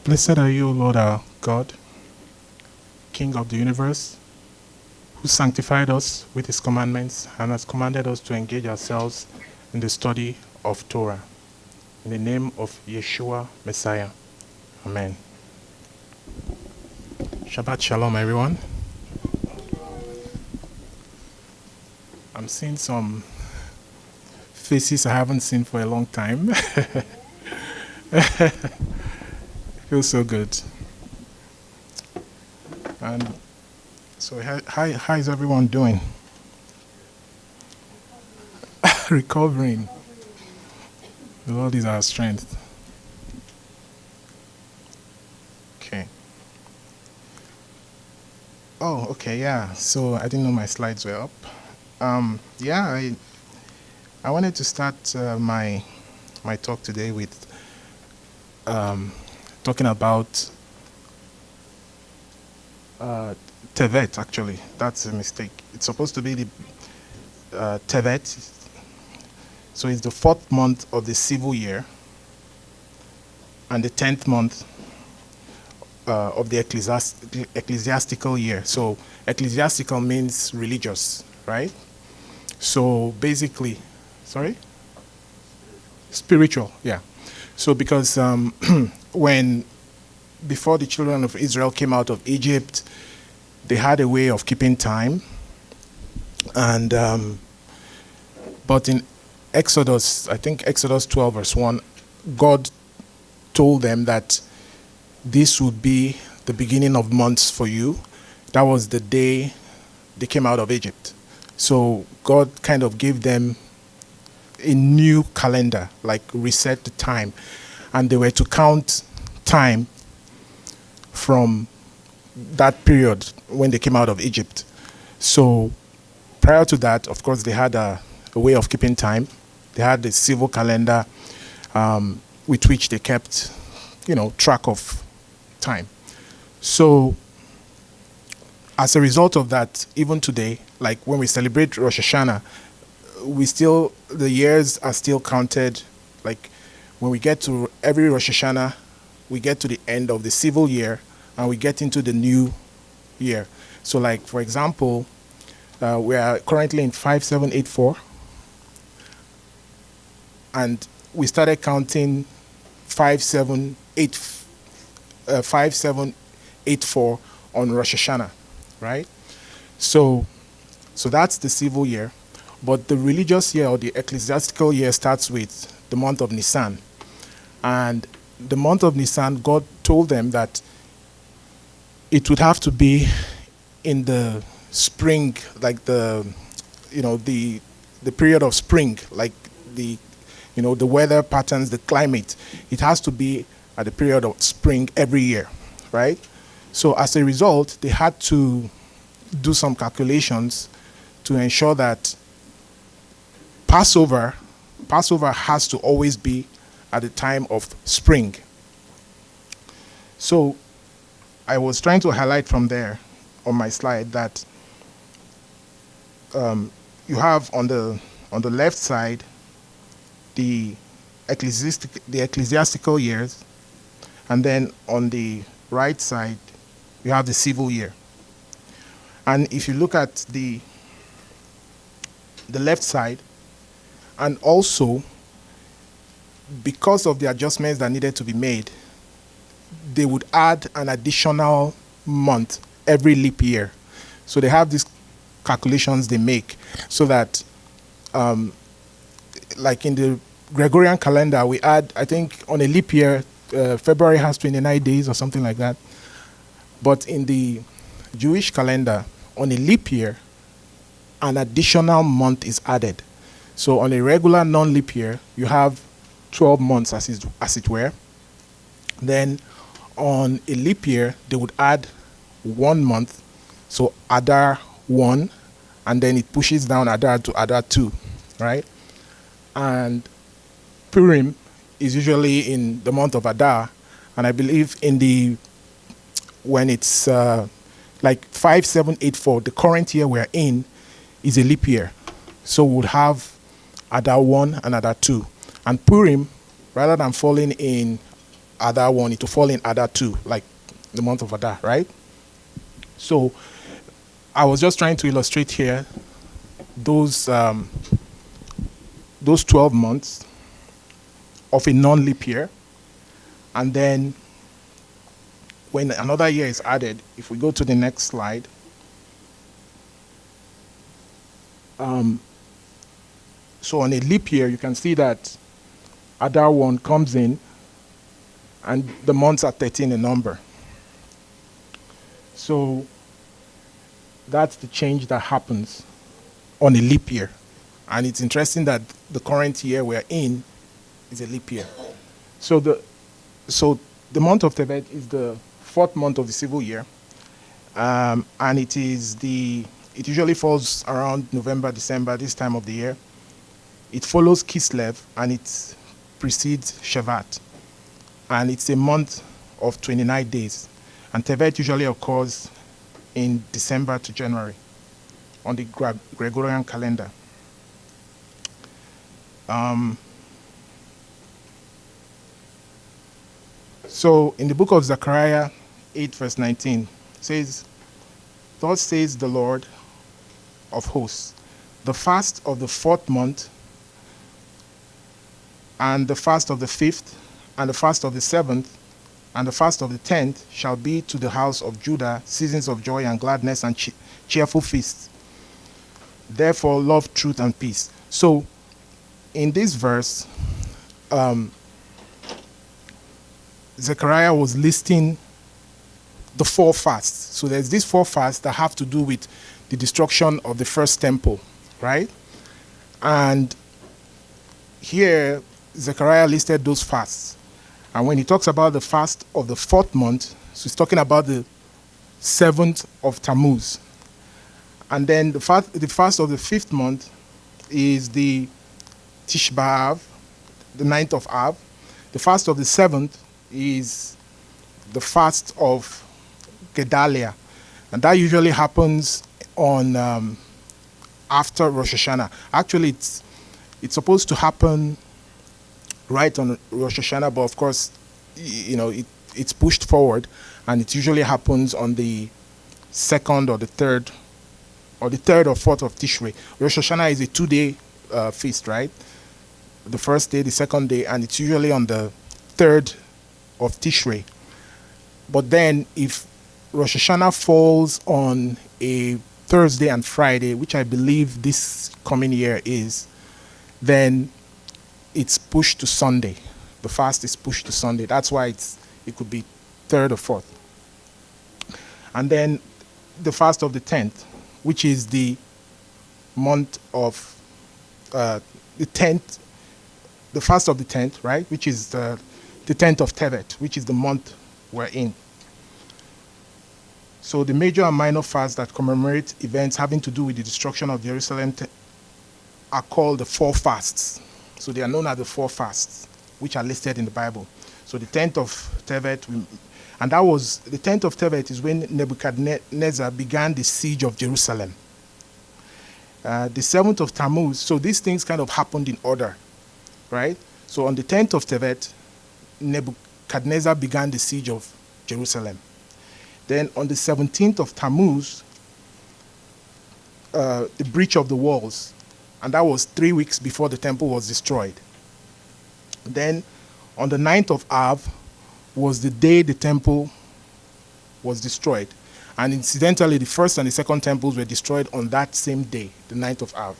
Blessed are you, Lord our God, King of the universe, who sanctified us with his commandments and has commanded us to engage ourselves in the study of Torah. In the name of Yeshua, Messiah. Amen. Shabbat Shalom, everyone. I'm seeing some faces I haven't seen for a long time. Feels so good. And so how is everyone doing? Recovering. The Lord is our strength. Okay. Oh, okay, yeah. So I didn't know my slides were up. I wanted to start my talk today with talking about Tevet. Actually, that's a mistake. It's supposed to be the Tevet. So it's the 4th month of the civil year and the 10th month of the ecclesiastical year. So ecclesiastical means religious, right? So basically, spiritual, yeah. So because before the children of Israel came out of Egypt, they had a way of keeping time. And but in Exodus, I think Exodus 12 verse 1, God told them that this would be the beginning of months for you. That was the day they came out of Egypt. So God kind of gave them a new calendar, like reset the time. And they were to count time from that period when they came out of Egypt. So prior to that, of course, they had a way of keeping time. They had the civil calendar with which they kept, track of time. So as a result of that, even today, like when we celebrate Rosh Hashanah, the years are still counted. Like when we get to every Rosh Hashanah, we get to the end of the civil year and we get into the new year. So like, for example, we are currently in 5784 and we started counting 5784 on Rosh Hashanah, right? So that's the civil year. But the religious year or the ecclesiastical year starts with the month of Nisan. And the month of Nisan, God told them that it would have to be in the spring, like the period of spring, like the weather patterns, the climate. It has to be at the period of spring every year, right? So as a result, they had to do some calculations to ensure that Passover has to always be at the time of spring. So I was trying to highlight from there on my slide that you have on the left side the ecclesiastical years, and then on the right side you have the civil year. And if you look at the left side, and also because of the adjustments that needed to be made, they would add an additional month every leap year. So they have these calculations they make so that like in the Gregorian calendar, we add, I think on a leap year, February has 29 days or something like that. But in the Jewish calendar, on a leap year, an additional month is added. So on a regular non-leap year, you have 12 months as it were. Then on a leap year, they would add 1 month, so Adar 1, and then it pushes down Adar to Adar 2, right? And Purim is usually in the month of Adar, and I believe when it's like 5784, the current year we're in is a leap year. So we'll have Adar 1 and Adar 2. And Purim, rather than falling in Adar 1, it will fall in Adar 2, like the month of Adar, right? So I was just trying to illustrate here those 12 months of a non-leap year, and then when another year is added, if we go to the next slide, so on a leap year, you can see that Adar 1 comes in, and the months are 13 in number. So that's the change that happens on a leap year. And it's interesting that the current year we're in is a leap year. So the month of Tevet is the 4th month of the civil year, and it usually falls around November, December, this time of the year. It follows Kislev, and it precedes Shevat, and it's a month of 29 days. And Tevet usually occurs in December to January on the Gregorian calendar. So in the book of Zechariah 8 verse 19, it says, "Thus says the Lord of hosts, the fast of the 4th month, and the fast of the 5th, and the fast of the 7th, and the fast of the 10th shall be to the house of Judah seasons of joy and gladness and cheerful feasts. Therefore love, truth, and peace." So in this verse, Zechariah was listing the 4 fasts. So there's these 4 fasts that have to do with the destruction of the first temple, right? And here, Zechariah listed those fasts. And when he talks about the fast of the 4th month, so he's talking about the 7th of Tammuz. And then the fast of the 5th month is the Tish B'Av, the 9th of Av. The fast of the 7th is the fast of Gedalia, and that usually happens on after Rosh Hashanah. Actually, it's supposed to happen right on Rosh Hashanah, but of course, it's pushed forward, and it usually happens on the 2nd or the 3rd, or the 3rd or 4th of Tishrei. Rosh Hashanah is a 2-day feast, right? The first day, the second day, and it's usually on the 3rd of Tishrei. But then if Rosh Hashanah falls on a Thursday and Friday, which I believe this coming year is, then it's pushed to Sunday. The fast is pushed to Sunday. That's why it could be 3rd or 4th. And then the fast of the 10th, which is the month of the 10th, the fast of the 10th, right, which is the 10th of Tevet, which is the month we're in. So the major and minor fasts that commemorate events having to do with the destruction of Jerusalem are called the 4 fasts. So they are known as the 4 fasts, which are listed in the Bible. So the 10th of Tevet, and that was, the 10th of Tevet is when Nebuchadnezzar began the siege of Jerusalem. The 7th of Tammuz, so these things kind of happened in order, right? So on the 10th of Tevet, Nebuchadnezzar began the siege of Jerusalem. Then on the 17th of Tammuz, the breach of the walls, and that was 3 weeks before the temple was destroyed. Then on the 9th of Av was the day the temple was destroyed. And incidentally, the first and the second temples were destroyed on that same day, the 9th of Av.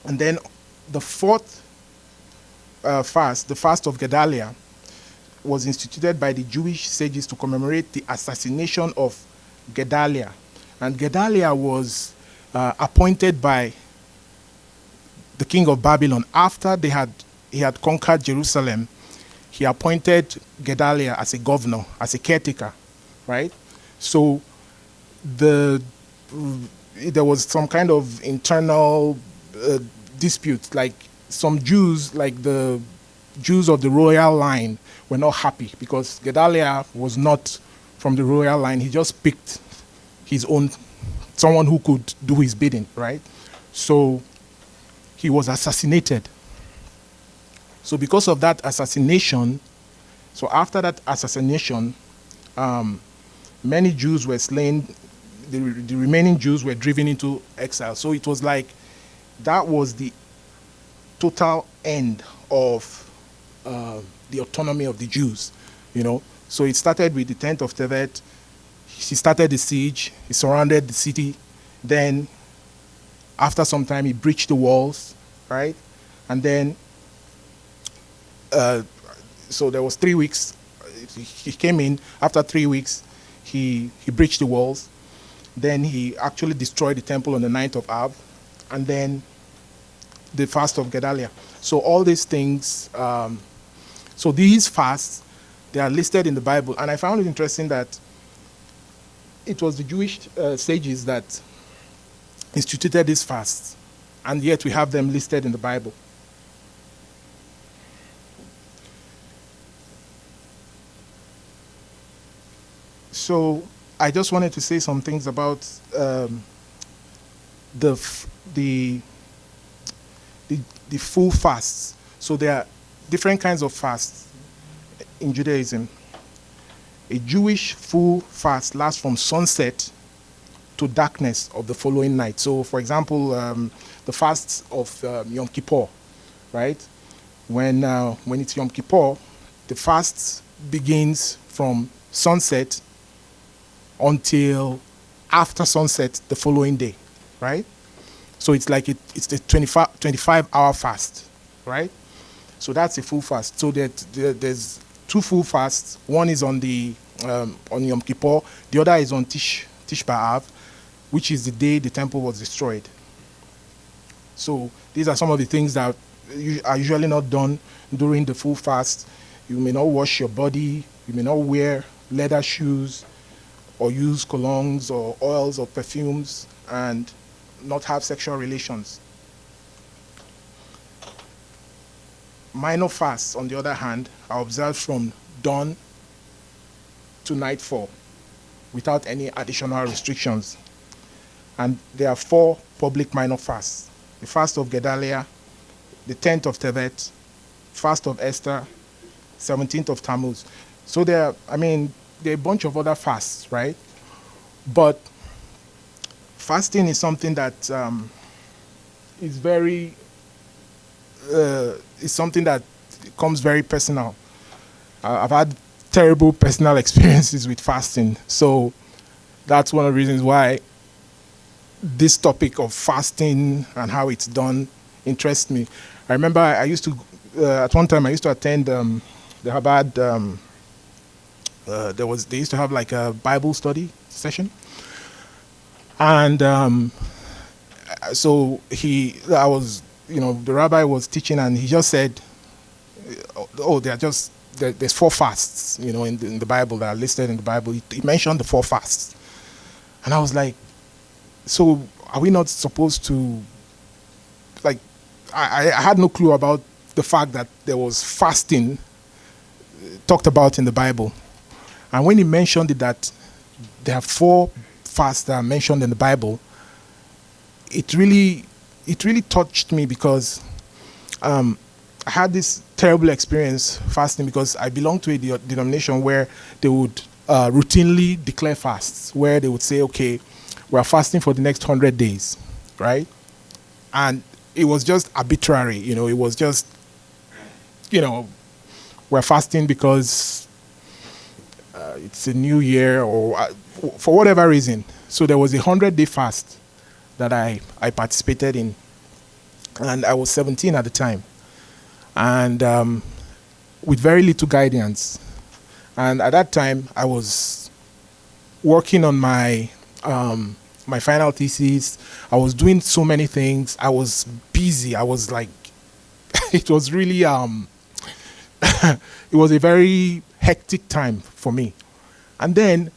And then the 4th fast, the fast of Gedalia, was instituted by the Jewish sages to commemorate the assassination of Gedalia. And Gedalia was appointed by the king of Babylon. After he had conquered Jerusalem, he appointed Gedalia as a governor, as a caretaker, right? So there was some kind of internal dispute, like some Jews, like the Jews of the royal line, were not happy because Gedalia was not from the royal line. He just picked his own, someone who could do his bidding, right? So he was assassinated. So because of that assassination, So after that assassination, many Jews were slain. The remaining Jews were driven into exile. So it was like that was the total end of the autonomy of the Jews, you know. So it started with the tent of Tevet. He started the siege. He surrounded the city. Then, after some time, he breached the walls, right? And then, so there was 3 weeks. He came in. After 3 weeks, he breached the walls. Then he actually destroyed the temple on the 9th of Av. And then the fast of Gedaliah. So all these things, so these fasts, they are listed in the Bible. And I found it interesting that it was the Jewish sages that instituted these fasts. And yet we have them listed in the Bible. So I just wanted to say some things about the full fasts. So there are different kinds of fasts in Judaism. A Jewish full fast lasts from sunset to darkness of the following night. So, for example, the fasts of Yom Kippur, right? When it's Yom Kippur, the fast begins from sunset until after sunset the following day, right? So it's like it's the 25-hour fast, right? So that's a full fast. So there's two full fasts. One is on Yom Kippur. The other is on Tish B'Av, which is the day the temple was destroyed. So these are some of the things that are usually not done during the full fast. You may not wash your body. You may not wear leather shoes or use colognes or oils or perfumes, and not have sexual relations. Minor fasts, on the other hand, are observed from dawn to nightfall without any additional restrictions. And there are 4 public minor fasts: the fast of Gedaliah, the 10th of Tevet, fast of Esther, 17th of Tammuz. So there are a bunch of other fasts, right? But fasting is something that is very, is something that comes very personal. I've had terrible personal experiences with fasting. So that's one of the reasons why this topic of fasting and how it's done interests me. I remember I used to, at one time I used to attend the Chabad, they used to have like a Bible study session. And so the rabbi was teaching, and he just said, there's 4 fasts, in the Bible that are listed in the Bible. He mentioned the 4 fasts. And I was like, so are we not supposed to, like, I had no clue about the fact that there was fasting talked about in the Bible. And when he mentioned it, that there are 4 fasts that are mentioned in the Bible, it really touched me, because I had this terrible experience fasting, because I belong to a denomination where they would routinely declare fasts, where they would say, okay, we're fasting for the next 100 days, right? And it was just arbitrary, it was just, we're fasting because it's a new year, or for whatever reason. So there was a 100-day fast that I participated in, and I was 17 at the time, and with very little guidance. And at that time, I was working on my my final thesis. I was doing so many things. I was busy. I was like, it was really it was a very hectic time for me. And then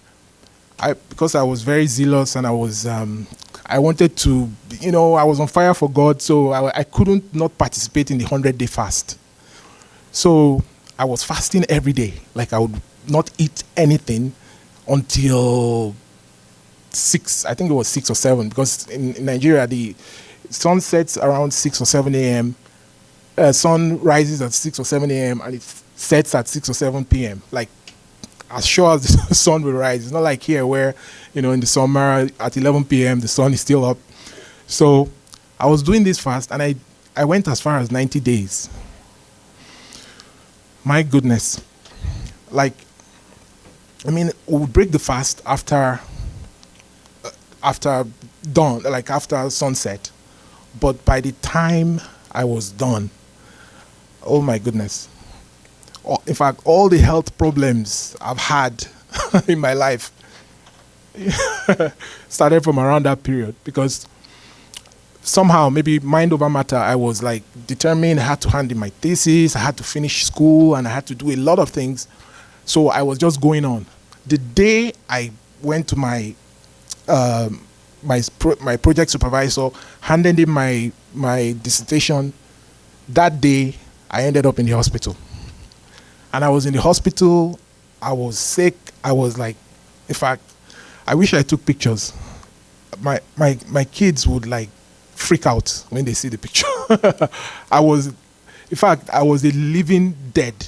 because I was very zealous, and I was I wanted to, I was on fire for God, so I couldn't not participate in the 100-day fast. So I was fasting every day. Like, I would not eat anything until 6, I think it was 6 or 7, because in Nigeria, the sun sets around 6 or 7 a.m., sun rises at 6 or 7 a.m., and sets at 6 or 7 p.m. Like, as sure as the sun will rise. It's not like here where, in the summer at 11 p.m. the sun is still up. So I was doing this fast, and I went as far as 90 days. My goodness. Like, we would break the fast after dawn, like after sunset. But by the time I was done, oh my goodness. In fact, all the health problems I've had in my life started from around that period, because somehow, maybe mind over matter, I was like determined. I had to hand in my thesis, I had to finish school, and I had to do a lot of things. So I was just going on. The day I went to my project supervisor, handed him my dissertation, that day I ended up in the hospital. And I was in the hospital, I was sick, I was like, in fact, I wish I took pictures. My kids would like freak out when they see the picture. I was a living dead.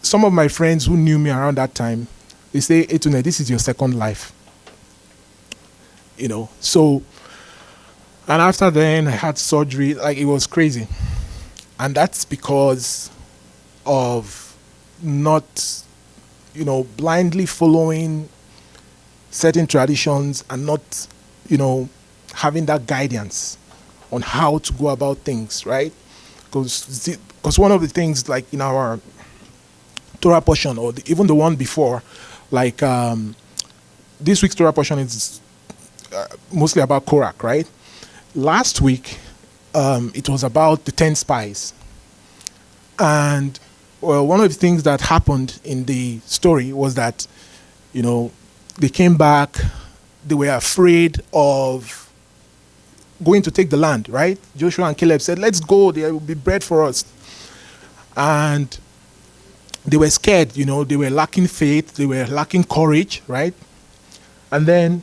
Some of my friends who knew me around that time, they say, Etune, this is your second life. So, and after then I had surgery, like it was crazy. And that's because of not, blindly following certain traditions and not, having that guidance on how to go about things, right? Because one of the things, like in our Torah portion, or even the one before, like this week's Torah portion is mostly about Korach, right? Last week, it was about the 10 spies. And one of the things that happened in the story was that, they came back, they were afraid of going to take the land, right? Joshua and Caleb said, let's go, there will be bread for us. And they were scared, they were lacking faith, they were lacking courage, right? And then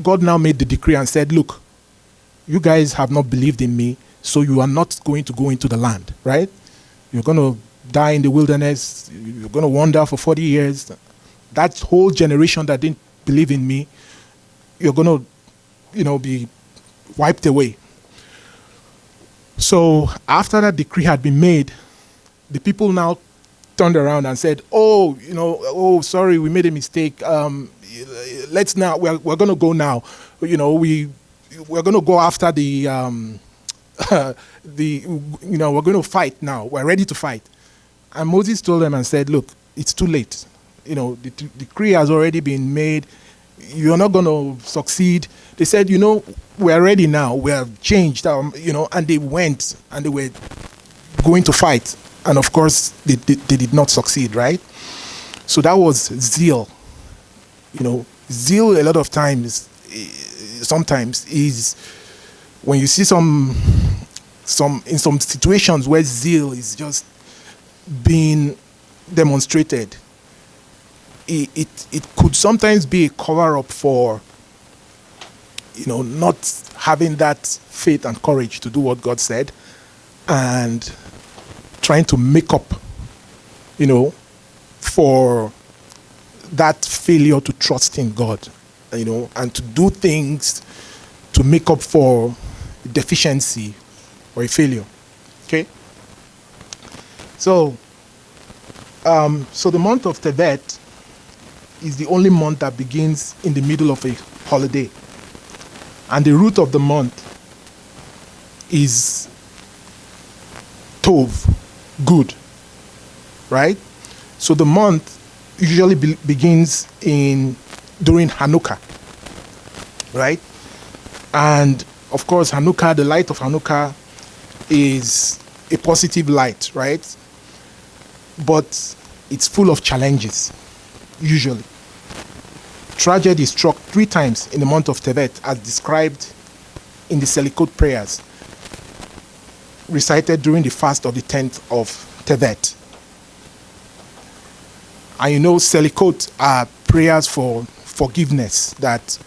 God now made the decree and said, look, you guys have not believed in me, so you are not going to go into the land, right? You're going to die in the wilderness, you're going to wander for 40 years. That whole generation that didn't believe in me, you're going to, be wiped away. So after that decree had been made, the people now turned around and said, sorry, we made a mistake. Let's now, we're going to go now. We're going to go after we're going to fight now. We're ready to fight. And Moses told them and said, look, it's too late. The decree has already been made. You're not going to succeed. They said, we're ready now. We have changed, and they went and they were going to fight. And of course, they did not succeed, right? So that was zeal. Zeal a lot of times, sometimes is when you see in some situations where zeal is just being demonstrated, it could sometimes be a cover-up for, not having that faith and courage to do what God said, and trying to make up, for that failure to trust in God, and to do things to make up for deficiency or a failure. Okay? So the month of Tevet is the only month that begins in the middle of a holiday. And the root of the month is Tov, good, right? So the month usually begins during Hanukkah, right? And of course, Hanukkah, the light of Hanukkah is a positive light, right? But it's full of challenges, usually. Tragedy struck 3 times in the month of Tevet, as described in the Selikot prayers, recited during the fast of the 10th of Tevet. And Selikot are prayers for forgiveness that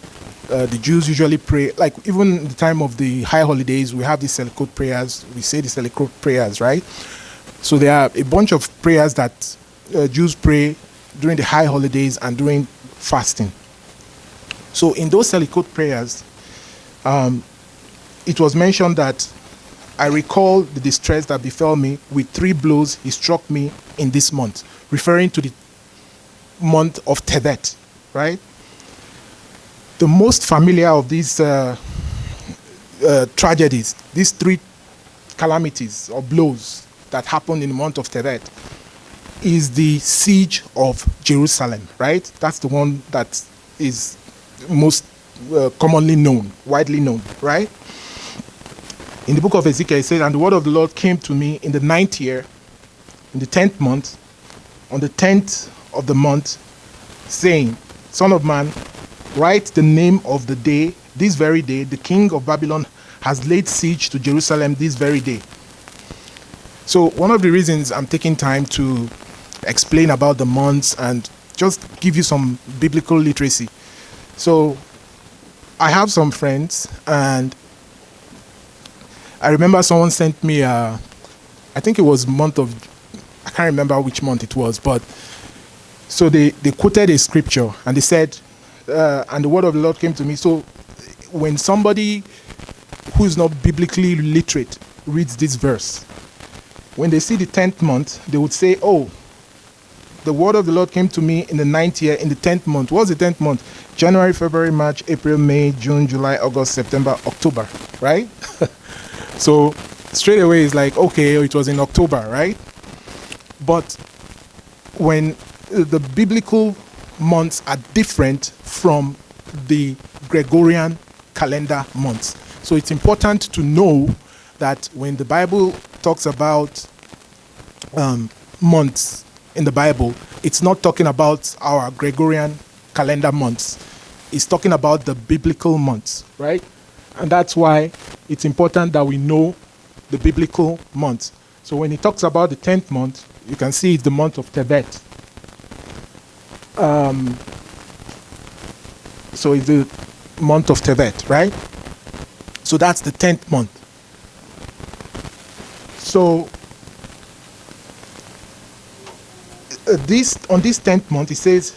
the Jews usually pray. Like even in the time of the high holidays, we have the Selikot prayers. We say the Selikot prayers, right? So there are a bunch of prayers that Jews pray during the high holidays and during fasting. So in those Selichot prayers, it was mentioned that I recall the distress that befell me. With 3 blows he struck me in this month, referring to the month of Tevet, right? The most familiar of these tragedies, these 3 calamities or blows that happened in the month of Tevet, is the siege of Jerusalem, right? That's the one that is most commonly known, widely known, right? In the book of Ezekiel, it says, and the word of the Lord came to me in the 9th year, in the 10th month, on the 10th of the month, saying, Son of man, write the name of the day, this very day, the king of Babylon has laid siege to Jerusalem this very day. So one of the reasons I'm taking time to explain about the months and just give you some biblical literacy. So I have some friends, and I remember someone sent me I think it was month of, I can't remember which month it was, but so they quoted a scripture and they said, and the word of the Lord came to me. So when somebody who is not biblically literate reads this verse, when they see the 10th month, they would say, oh, the word of the Lord came to me in the 9th year, in the 10th month. What's the 10th month? January, February, March, April, May, June, July, August, September, October, right? So straight away it's like, okay, it was in October, right? But when the biblical months are different from the Gregorian calendar months. So it's important to know that when the Bible talks about months in the Bible, it's not talking about our Gregorian calendar months. It's talking about the biblical months, right? And that's why it's important that we know the biblical months. So when he talks about the 10th month, you can see it's the month of Tevet. So it's the month of Tevet, right? So that's the 10th month. So on this 10th month, it says,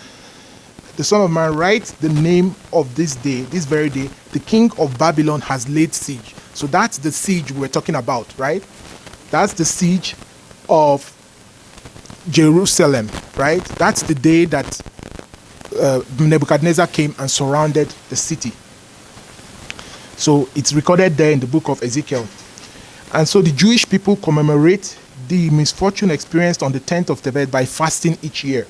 the Son of Man, write the name of this day, this very day, the king of Babylon has laid siege. So that's the siege we're talking about, right? That's the siege of Jerusalem, right? That's the day that Nebuchadnezzar came and surrounded the city. So it's recorded there in the book of Ezekiel. And so the Jewish people commemorate the misfortune experienced on the 10th of Tevet by fasting each year.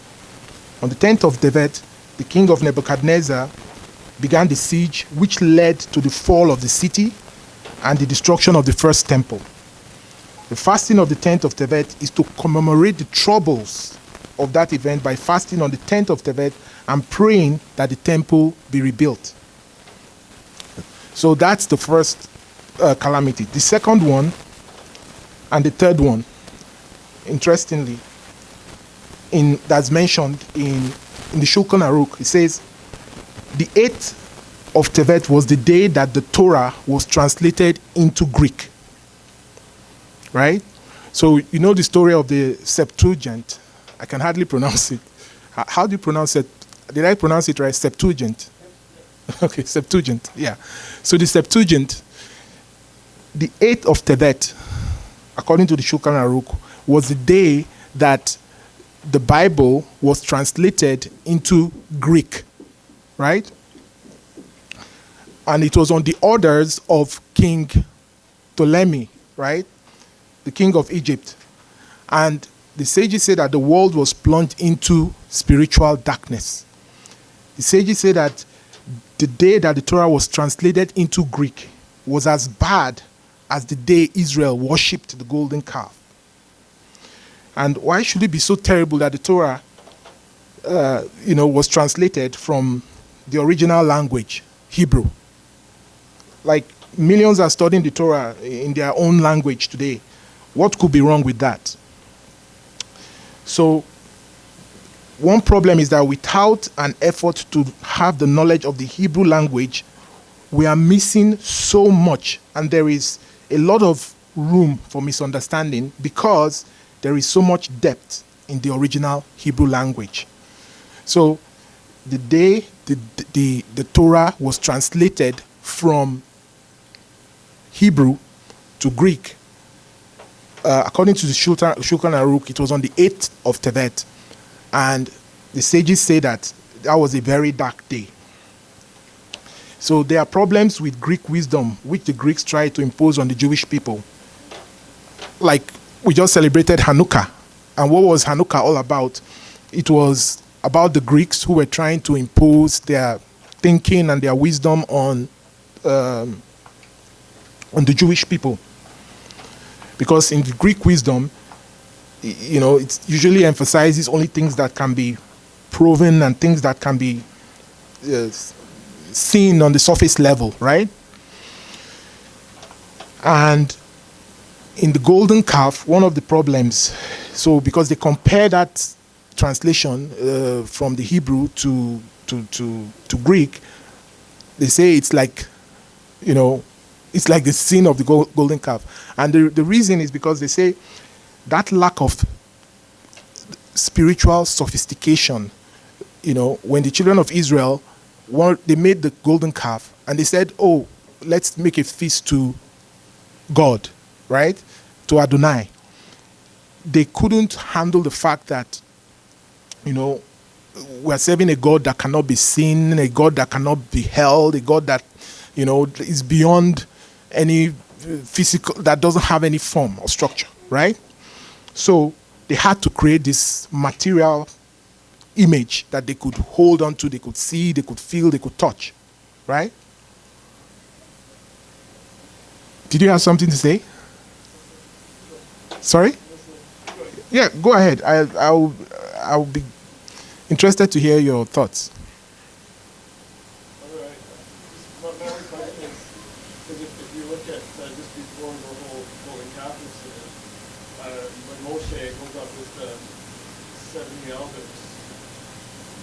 On the 10th of Tevet, the king of Nebuchadnezzar began the siege, which led to the fall of the city and the destruction of the first temple. The fasting of the 10th of Tevet is to commemorate the troubles of that event by fasting on the 10th of Tevet and praying that the temple be rebuilt. So that's the first calamity. The second one and the third one, interestingly, that's mentioned in the Shulchan Aruch, it says, the 8th of Tevet was the day that the Torah was translated into Greek. Right? So you know the story of the Septuagint. I can hardly pronounce it. How do you pronounce it? Did I pronounce it right? Septuagint. Okay, Septuagint. Yeah. So the Septuagint, the 8th of Tevet, according to the Shulchan Aruch, was the day that the Bible was translated into Greek, right? And it was on the orders of King Ptolemy, right? The king of Egypt. And the sages say that the world was plunged into spiritual darkness. The sages say that the day that the Torah was translated into Greek was as bad as the day Israel worshipped the golden calf. And why should it be so terrible that the Torah, was translated from the original language, Hebrew? Like, millions are studying the Torah in their own language today. What could be wrong with that? So, one problem is that without an effort to have the knowledge of the Hebrew language, we are missing so much, and there is a lot of room for misunderstanding because there is so much depth in the original Hebrew language. So the day the Torah was translated from Hebrew to Greek, according to the Shulchan Aruch, it was on the 8th of Tevet. And the sages say that was a very dark day. So there are problems with Greek wisdom, which the Greeks tried to impose on the Jewish people. Like, we just celebrated Hanukkah. And what was Hanukkah all about? It was about the Greeks who were trying to impose their thinking and their wisdom on the Jewish people. Because in the Greek wisdom, it usually emphasizes only things that can be proven and things that can be seen on the surface level, right? And in the golden calf, one of the problems, so because they compare that translation from the Hebrew to Greek, they say it's like, it's like the sin of the golden calf. And the reason is because they say that lack of spiritual sophistication, when the children of Israel, they made the golden calf and they said, oh, let's make a feast to God, right? To Adonai. They couldn't handle the fact that, we're serving a God that cannot be seen, a God that cannot be held, a God that, is beyond any physical, that doesn't have any form or structure, right? So they had to create this material image that they could hold on to, they could see, they could feel, they could touch, right? Did you have something to say? Sorry? Yeah, go ahead. I'll be interested to hear your thoughts. All right. My only question is if you look at just before the whole golden calf incident, when Moshe goes up with the 70 elders,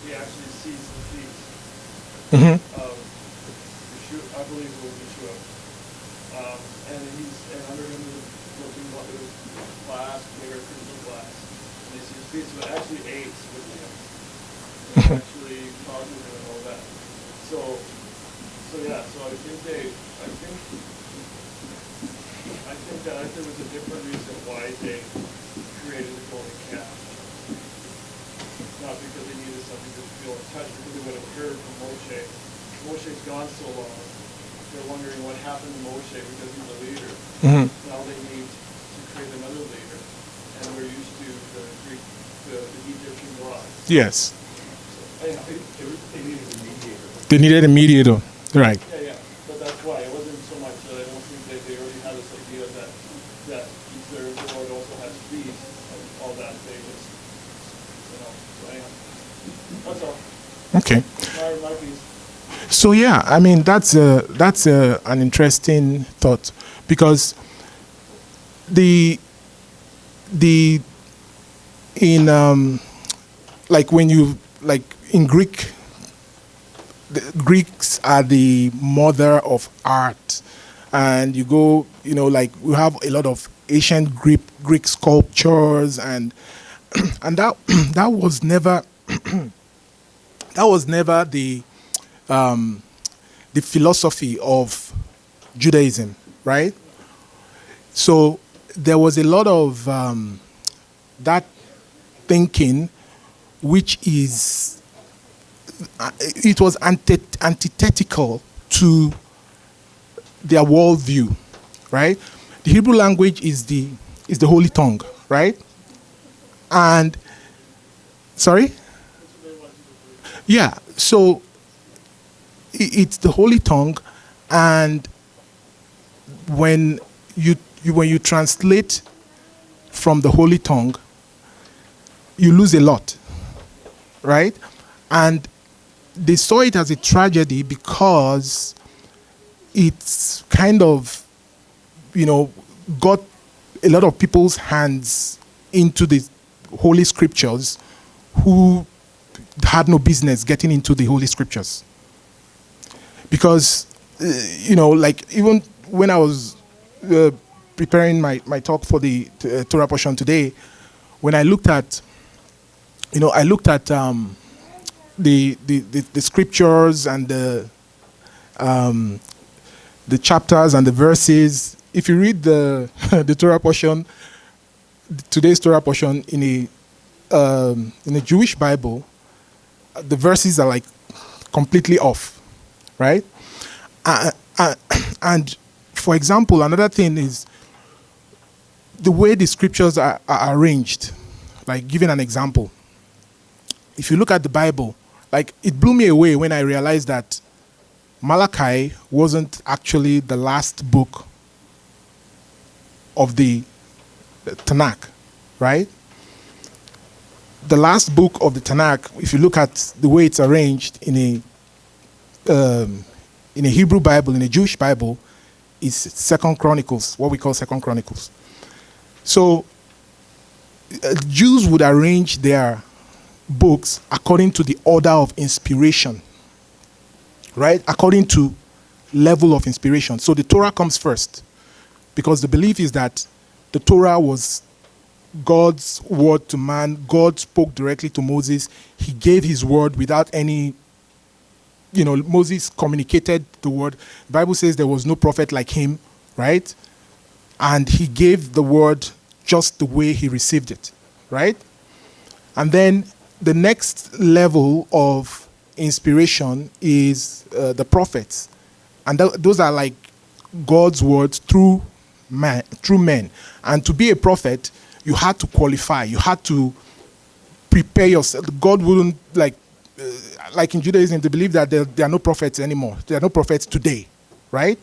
he actually sees the feast of Yeshua, I believe it was Yeshua. And under him is looking at his glass, clear crystal glass. And he sees feast, but actually ate with him. And actually talked with him and all that. So I think that there was a different reason why they created the golden calf. Not because they needed something to feel in touch, because they would have heard from Moshe. Moshe's gone so long, they're wondering what happened to Moshe because he's a leader. Mm-hmm. Now they need to create another leader, and we're used to the Greek, the Egyptian gods. Yes. So, they needed a mediator. They needed a mediator, right? Yeah. But that's why it wasn't so much that I don't think that they already had this idea that the Lord also has feast and all that. They just, so anyhow. That's all. Okay. My piece. So yeah, I mean that's an interesting thought, because in Greek, the Greeks are the mother of art, and you go, we have a lot of ancient Greek sculptures, and that was never the philosophy of Judaism, right? So there was a lot of that thinking, which is it was antithetical to their worldview, right? The Hebrew language is the holy tongue, right? And sorry? Yeah, so it's the holy tongue, and when you translate from the holy tongue, you lose a lot, right? And they saw it as a tragedy because it's kind of, got a lot of people's hands into the Holy Scriptures who had no business getting into the Holy Scriptures. Because, even when I was preparing my talk for the Torah portion today, when I looked at, the scriptures and the chapters and the verses. If you read the the Torah portion, today's Torah portion in a Jewish Bible, the verses are like completely off, right? And for example, another thing is the way the scriptures are arranged. Like, giving an example, if you look at the Bible, like, it blew me away when I realized that Malachi wasn't actually the last book of the Tanakh, right? The last book of the Tanakh, if you look at the way it's arranged in a Hebrew Bible, in a Jewish Bible, is Second Chronicles, what we call Second Chronicles. So Jews would arrange their books according to the order of inspiration, right? According to level of inspiration. So the Torah comes first, because the belief is that the Torah was God's word to man. God spoke directly to Moses. He gave his word without any, Moses communicated the word. The Bible says there was no prophet like him, right? And he gave the word just the way he received it, right? And then the next level of inspiration is the prophets. And those are like God's words through men. And to be a prophet, you had to qualify. You had to prepare yourself. God wouldn't, like in Judaism, they believe that there are no prophets anymore. There are no prophets today, right?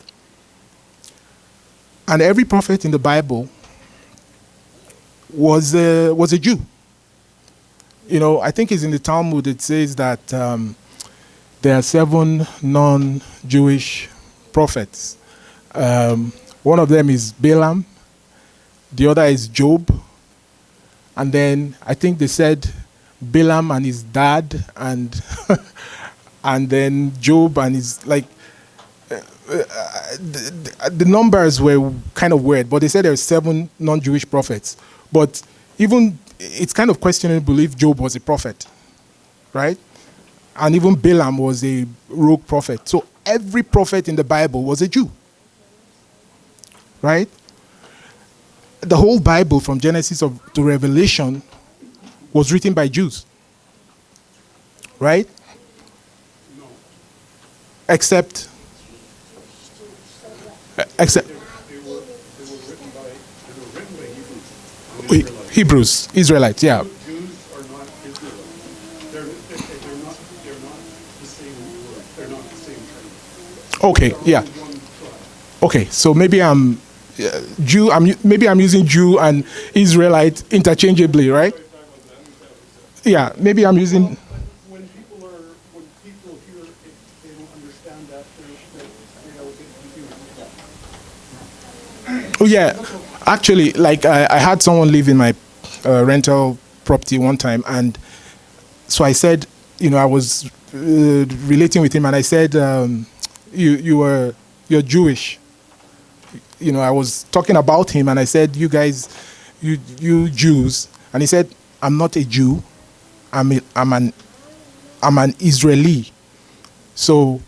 And every prophet in the Bible was a Jew. I think it's in the Talmud. It says that there are 7 non-Jewish prophets. One of them is Balaam. The other is Job. And then I think they said Balaam and his dad, and and then Job and his, the numbers were kind of weird, but they said there were 7 non-Jewish prophets. But even it's kind of questionable if Job was a prophet, right? And even Balaam was a rogue prophet. So every prophet in the Bible was a Jew, right? The whole Bible from Genesis to Revelation was written by Jews, right? No. Except They were written by Hebrews, Israelites, yeah. Jews are not Israelites. They're not the same word. They're not the same term. Okay, yeah. One tribe. Okay, so maybe I'm using Jew and Israelite interchangeably, right? Yeah, maybe I'm using. When people hear it, they don't understand that. They always get confused. Oh yeah, actually, like I had someone live in my rental property one time, and so I said, I was relating with him, and I said, you're Jewish. I was talking about him, and I said, you guys, you Jews, and he said, I'm not a Jew, I'm an Israeli. So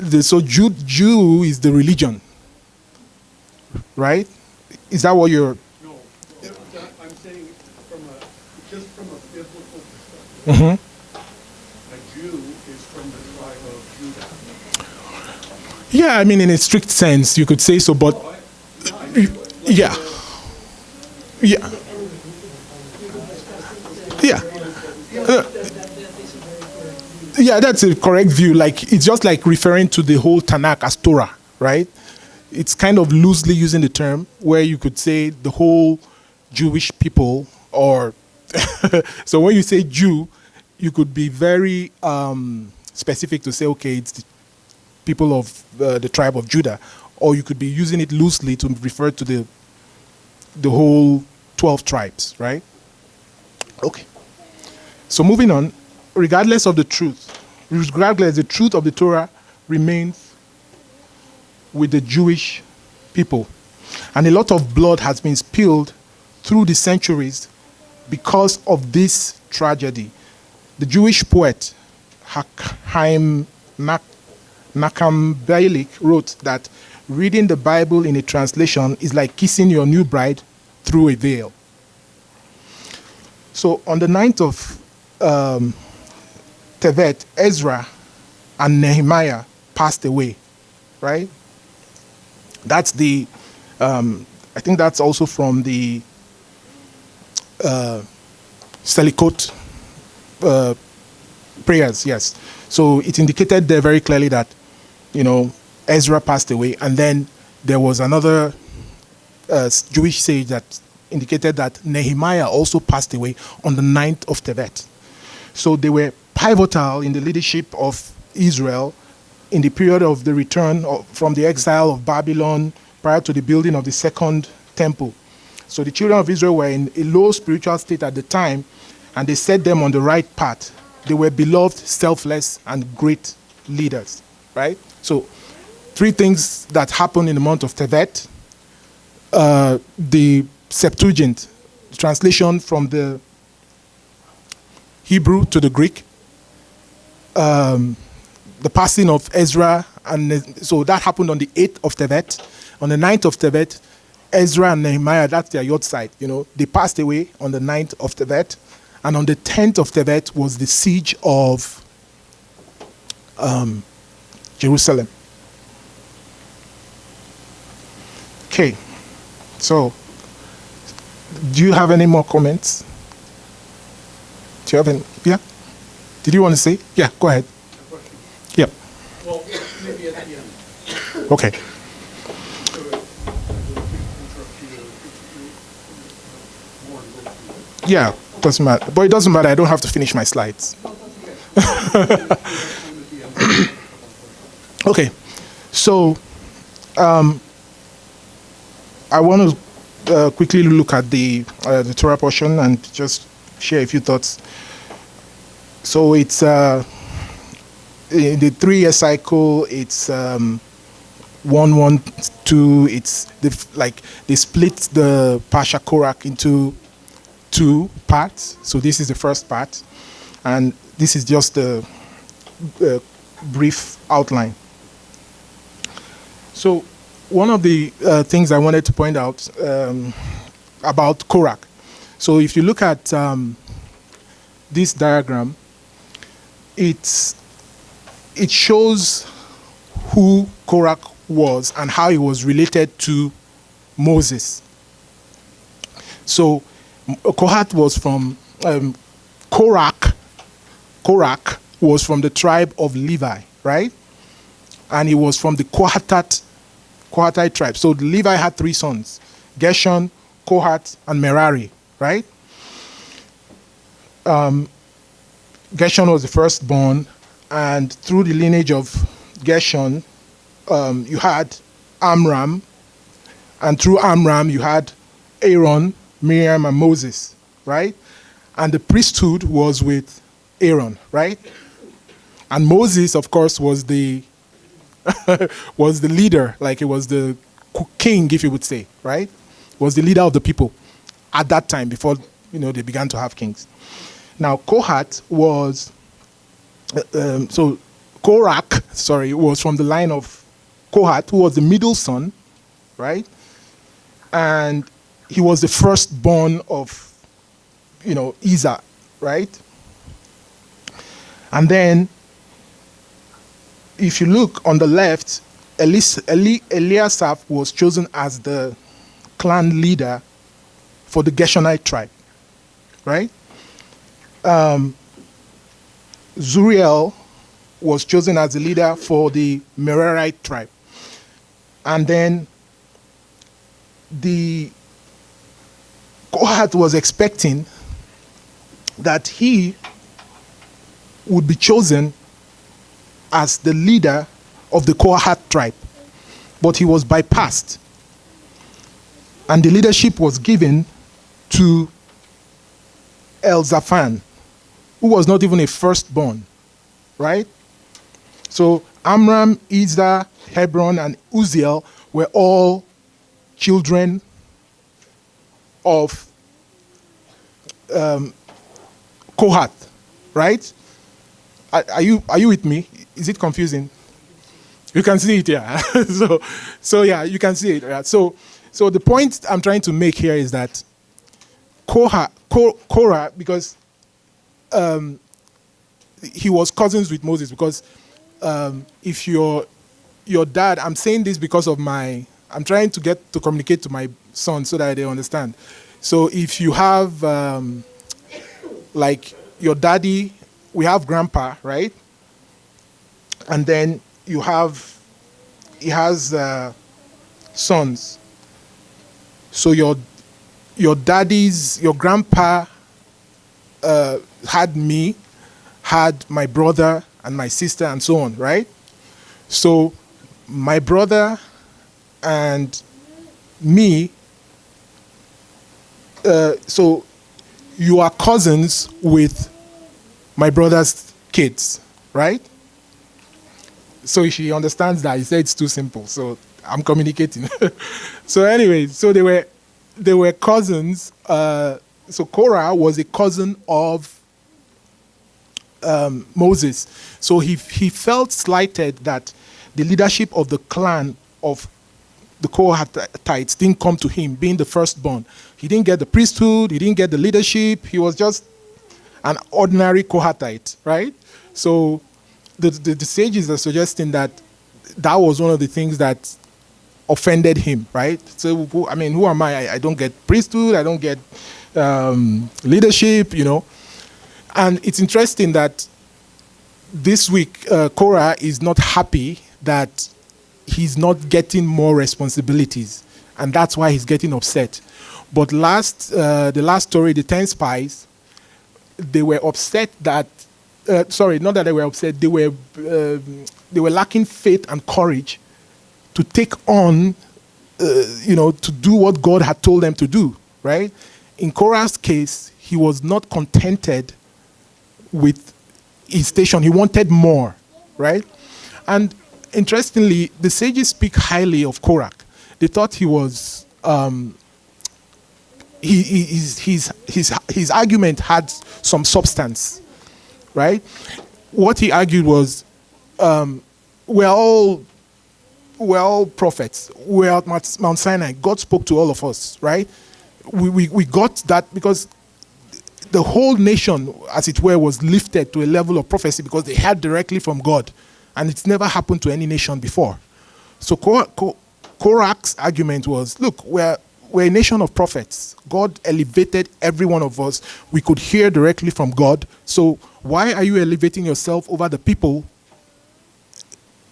Jew is the religion, right? Is that what you're? No, I'm saying just from a biblical perspective. A Jew is from the tribe of Judah. Yeah, I mean, in a strict sense, you could say so, but yeah. Yeah, that's a correct view. Like, it's just like referring to the whole Tanakh as Torah, right? It's kind of loosely using the term where you could say the whole Jewish people, or so when you say Jew, you could be very specific to say, okay, it's the people of the tribe of Judah, or you could be using it loosely to refer to the whole 12 tribes, right? Okay. So moving on, regardless, the truth of the Torah remains with the Jewish people. And a lot of blood has been spilled through the centuries because of this tragedy, the Jewish poet Chaim Nakambailik wrote that reading the Bible in a translation is like kissing your new bride through a veil. So on the 9th of Tevet, Ezra and Nehemiah passed away, right? That's the, I think that's also from the Selikot prayers, yes. So it indicated there very clearly that, Ezra passed away, and then there was another Jewish sage that indicated that Nehemiah also passed away on the 9th of Tevet. So they were pivotal in the leadership of Israel in the period of the return from the exile of Babylon prior to the building of the second temple. So the children of Israel were in a low spiritual state at the time, and they set them on the right path. They were beloved, selfless, and great leaders, right? So 3 things that happened in the month of Tevet. The Septuagint, translation from the Hebrew to the Greek, the passing of Ezra, and so that happened on the 8th of Tevet. On the 9th of Tevet, Ezra and Nehemiah, that's their yahrzeit, they passed away on the 9th of Tevet. And on the 10th of Tevet was the siege of Jerusalem. Okay, so do you have any more comments? Do you have any? Yeah? Did you want to say? Yeah, go ahead. Yep. Well, maybe at the end. Okay. Yeah, doesn't matter. But it doesn't matter. I don't have to finish my slides. Okay, so I want to quickly look at the Torah portion and just share a few thoughts. So it's in the 3-year cycle. It's 1, 1, 2. It's they split the Parsha Korach into 2 parts. So this is the first part, and this is just a brief outline. So one of the things I wanted to point out about Korach. So if you look at this diagram, it shows who Korach was and how he was related to Moses. So Kohath was from Korach was from the tribe of Levi, right? And he was from the Kohathite tribe. So Levi had 3 sons: Gershon, Kohath, and Merari, right? Gershon was the firstborn, and through the lineage of Gershon, you had Amram, and through Amram you had Aaron, Miriam, and Moses, right? And the priesthood was with Aaron, right? And Moses, of course, was the was the leader, like it was the king, if you would say, right? Was the leader of the people at that time before they began to have kings. Now Kohath was Korach, was from the line of Kohath, who was the middle son, right? And he was the firstborn of Isa, right? And then if you look on the left, Eliasaph was chosen as the clan leader for the Gershonite tribe, right? Zuriel was chosen as the leader for the Merarite tribe. And then the Kohath was expecting that he would be chosen as the leader of the Kohath tribe, but he was bypassed, and the leadership was given to Elzaphan, who was not even a firstborn, right? So Amram, Izah, Hebron, and Uzziel were all children of Kohath, right? Are you with me? Is it confusing? You can see it, yeah. So yeah, you can see it. Yeah. So the point I'm trying to make here is that Korah, because he was cousins with Moses, because if your dad, I'm saying this because of I'm trying to get to communicate to my son so that they understand. So if you have like your daddy, we have grandpa, right? And then he has sons. So your grandpa had me, had my brother and my sister and so on, right? So my brother and me, so you are cousins with my brother's kids, right? So she understands that. He said it's too simple, so I'm communicating. So anyway, so they were cousins. So Korah was a cousin of Moses. So he felt slighted that the leadership of the clan of the Kohathites didn't come to him, being the firstborn. He didn't get the priesthood. He didn't get the leadership. He was just an ordinary Kohathite, right? So the sages are suggesting that was one of the things that offended him, right? So, who am I? I don't get priesthood. I don't get leadership, And it's interesting that this week, Korah is not happy that he's not getting more responsibilities. And that's why he's getting upset. But the last story, the 10 spies, they were upset that, not that they were upset, they were lacking faith and courage to take on, to do what God had told them to do, right? In Korah's case, he was not contented with his station. He wanted more, right? And interestingly, the sages speak highly of Korah. They thought he was, his argument had some substance, right? What he argued was, we're all prophets. We're at Mount Sinai. God spoke to all of us, right? We got that because the whole nation, as it were, was lifted to a level of prophecy because they heard directly from God. And it's never happened to any nation before. So Korach's argument was, look, we're a nation of prophets. God elevated every one of us. We could hear directly from God. So why are you elevating yourself over the people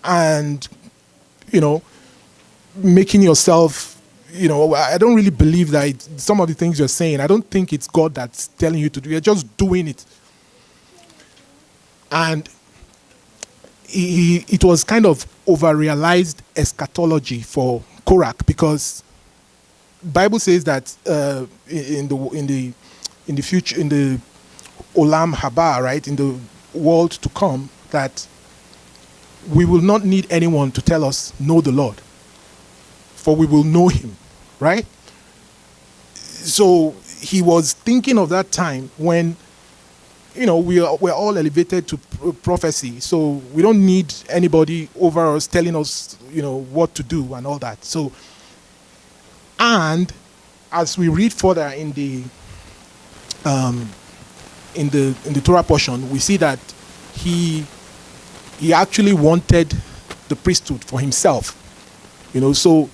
and, making yourself, I don't really believe that some of the things you're saying, I don't think it's God that's telling you to do. You're just doing it. And it was kind of over-realized eschatology for Korah, because Bible says that in the future, in the Olam Haba, right, in the world to come, that we will not need anyone to tell us, know the Lord, for we will know him, right? So he was thinking of that time when, we're all elevated to prophecy, so we don't need anybody over us telling us, what to do and all that. So, and as we read further in the Torah portion, we see that he actually wanted the priesthood for himself. So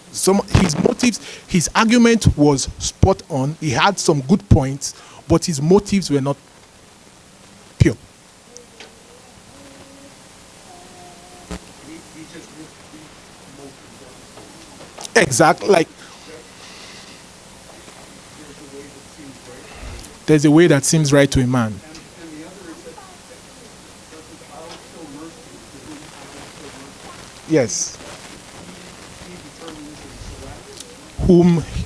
his motives, his argument was spot on. He had some good points, but his motives were not pure. Exactly. Like, there's a way that seems right to a man. And the other is that I will show mercy to whom I will show mercy. Yes. He determines and selects Whom? whom he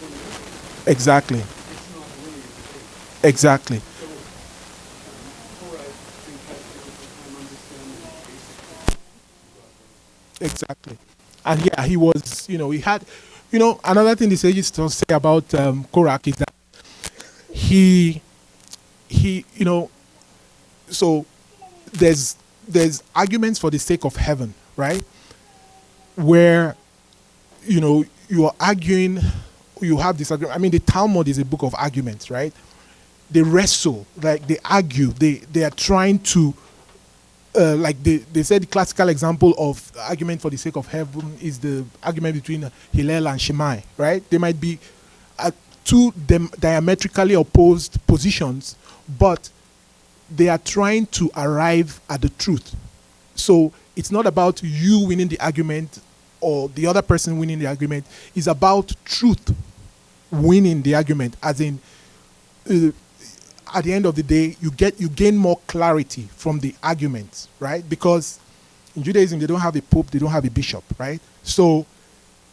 believes. Exactly. It's not really the case. Exactly. So, Torah, I think, has a difficult time understanding the basic. Exactly. And yeah, he was, he had, another thing the sages say about Korach is that he so there's arguments for the sake of heaven, right? Where you are arguing, you have disagreement. I mean, the Talmud is a book of arguments, right? They wrestle, like they argue, they are trying to like they said the classical example of argument for the sake of heaven is the argument between Hillel and Shammai, right? They might be two diametrically opposed positions, but they are trying to arrive at the truth. So it's not about you winning the argument or the other person winning the argument. It's about truth winning the argument, as in at the end of the day, you gain more clarity from the arguments, right? Because in Judaism, they don't have a pope, they don't have a bishop, right? So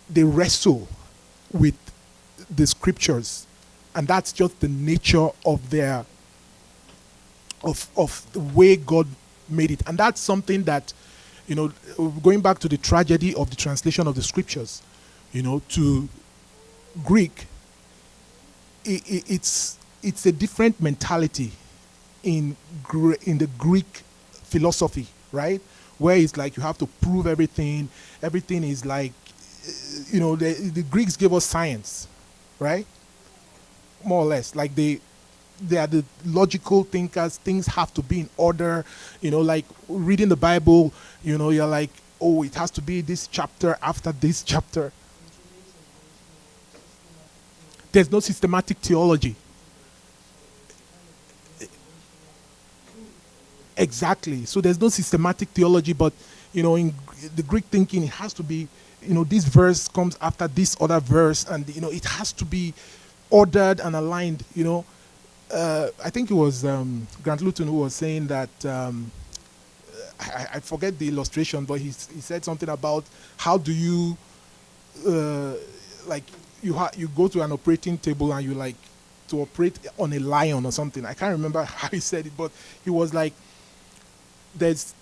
they wrestle with the scriptures, and that's just the nature of their of the way God made it. And that's something that, going back to the tragedy of the translation of the scriptures, to Greek, it's a different mentality in the Greek philosophy, right? Where it's like you have to prove everything. Everything is like, the Greeks gave us science, right? More or less, like they are the logical thinkers. Things have to be in order. Like reading the Bible, you're like, oh, it has to be this chapter after this chapter. There's no systematic theology. Exactly. So there's no systematic theology, but in the Greek thinking, it has to be, this verse comes after this other verse, and it has to be ordered and aligned. I think it was Grant Luton who was saying that. I forget the illustration, but he said something about how do you like you go to an operating table and you like to operate on a lion or something. I can't remember how he said it, but he was like, there's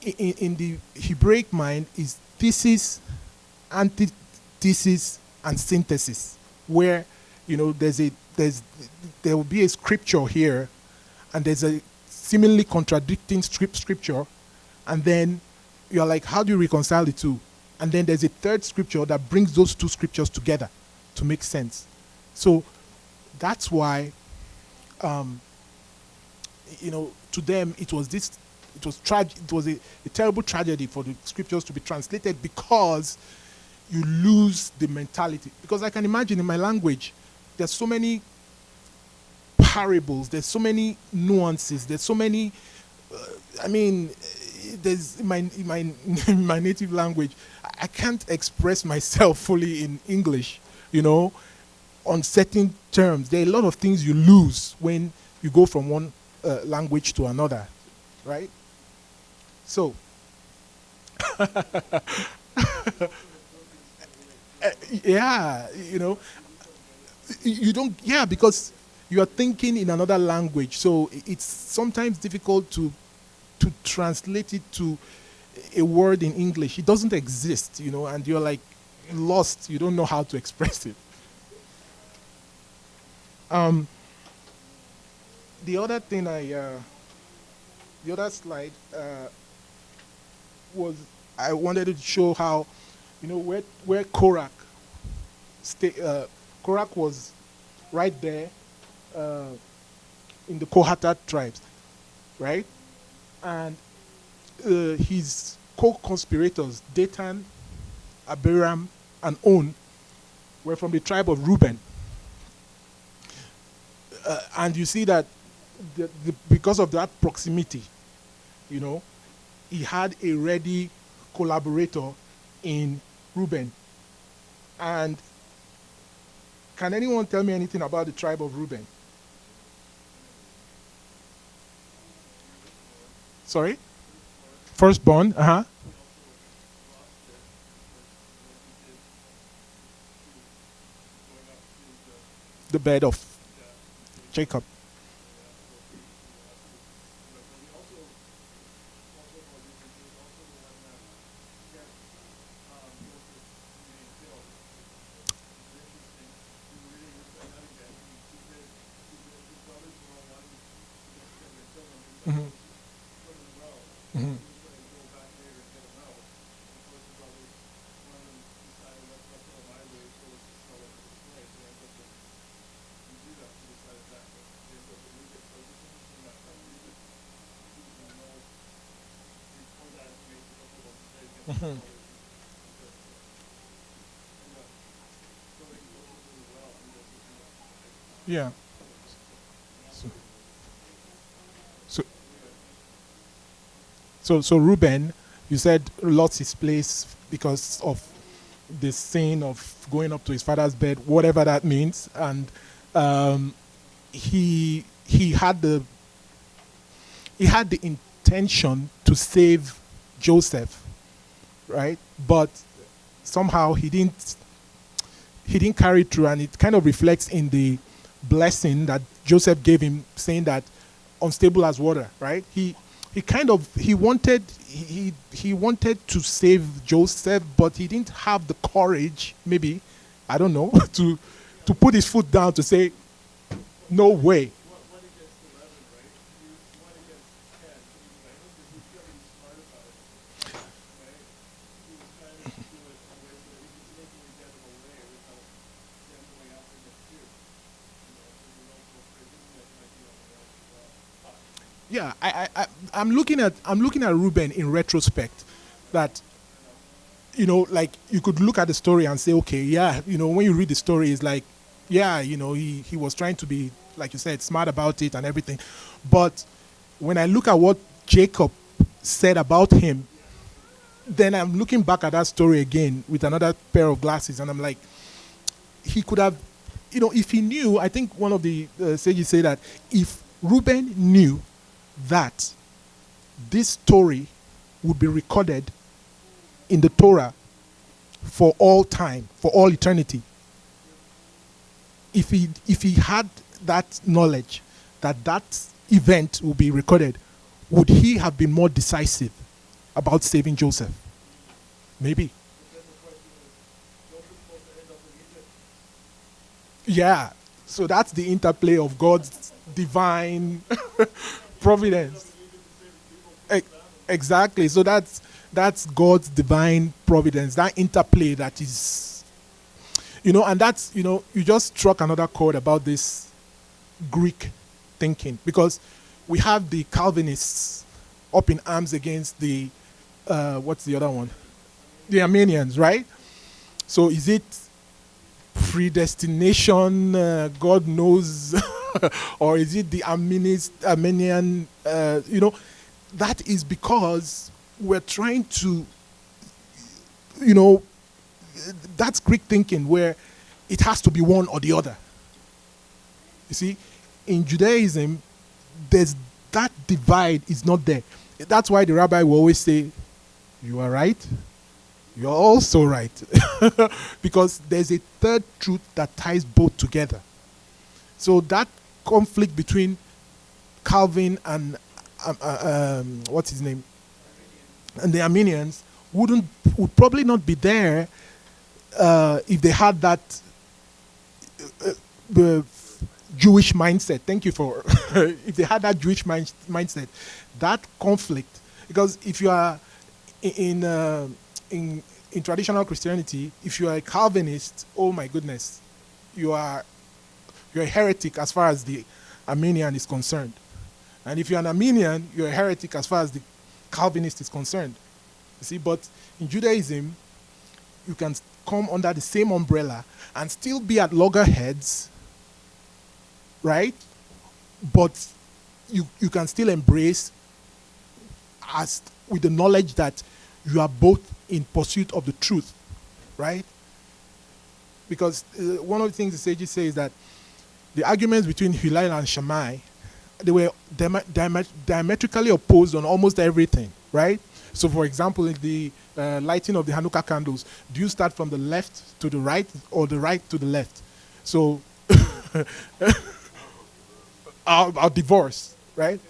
in the Hebraic mind is thesis, antithesis, and synthesis, where there will be a scripture here, and there's a seemingly contradicting scripture, and then you're like, how do you reconcile the two? And then there's a third scripture that brings those two scriptures together to make sense. So that's why, to them it was a terrible tragedy for the scriptures to be translated, because you lose the mentality. Because I can imagine in my language, there's so many parables, there's so many nuances, there's so many. There's in my native language, I can't express myself fully in English, on certain terms. There are a lot of things you lose when you go from one language to another, right? So, yeah, you don't, yeah, because you are thinking in another language, so it's sometimes difficult to translate it to a word in English. It doesn't exist, and you're like lost. You don't know how to express it. The other thing the other slide was I wanted to show how, where Korach Korach was right there in the Kohatat tribes, right? And his co-conspirators, Dathan, Abiram, and On, were from the tribe of Reuben. And you see that because of that proximity, he had a ready collaborator in Reuben. And can anyone tell me anything about the tribe of Reuben? Sorry? Firstborn, the bed of Jacob. Mm-hmm. put him in the well. Mm-hmm. He was going to go back later and get him out. Of course, the brothers, one of them decided, let's go my way, so let's just sell it this way. So they ended up in Judah, he decided that. But they ended up in Egypt. So it's interesting that Egypt, even though we point that information out to them today, get the Mm-hmm. brothers because end up throwing Joseph in the well, and Joseph ended up dying. Yeah. So, so, so Reuben, you said lost his place because of the sin of going up to his father's bed, whatever that means, and um, he had the intention to save Joseph, right? But somehow he didn't carry through, and it kind of reflects in the blessing that Joseph gave him, saying that unstable as water, right? He wanted to save Joseph, but he didn't have the courage, maybe, I don't know, to put his foot down to say, no way. One against 11, right? One against 10. Right? Because he's got to be smart about it. Right? He was trying to do it in a way so that he could sneakily get him away without them going after him too. So he was also afraid this might be on the else as well. Yeah, I'm looking at Reuben in retrospect, that like you could look at the story and say, okay, yeah, when you read the story, it's like, yeah, he was trying to be, like you said, smart about it and everything. But when I look at what Jacob said about him, then I'm looking back at that story again with another pair of glasses, and I'm like, he could have, if he knew, I think one of the sages say that if Reuben knew that this story would be recorded in the Torah for all time, for all eternity, if he had that knowledge that that event will be recorded, would he have been more decisive about saving Joseph? Maybe. But then the question is, Joseph's supposed to end up in Egypt. Yeah. So that's the interplay of God's divine providence. E- Exactly. So that's God's divine providence. That interplay that is, and that's, you just struck another chord about this Greek thinking, because we have the Calvinists up in arms against the what's the other one? The Armenians, right? So is it predestination? God knows, or is it the Armenian? That is because we're trying to, that's Greek thinking where it has to be one or the other. You see, in Judaism, there's that divide is not there. That's why the rabbi will always say, "You are right. You're also right," because there's a third truth that ties both together. So that conflict between Calvin and what's his name, and the Armenians would probably not be there if they had that Jewish mindset. Thank you for if they had that Jewish mindset, that conflict. Because if you are in traditional Christianity, if you are a Calvinist, oh my goodness, you're a heretic as far as the Armenian is concerned. And if you're an Armenian, you're a heretic as far as the Calvinist is concerned. You see, but in Judaism, you can come under the same umbrella and still be at loggerheads, right? But you can still embrace as with the knowledge that you are both in pursuit of the truth, right? Because one of the things the sages say is that the arguments between Hillel and Shammai, they were diametrically opposed on almost everything, right? So, for example, in the lighting of the Hanukkah candles, do you start from the left to the right or the right to the left? So, our divorce, right?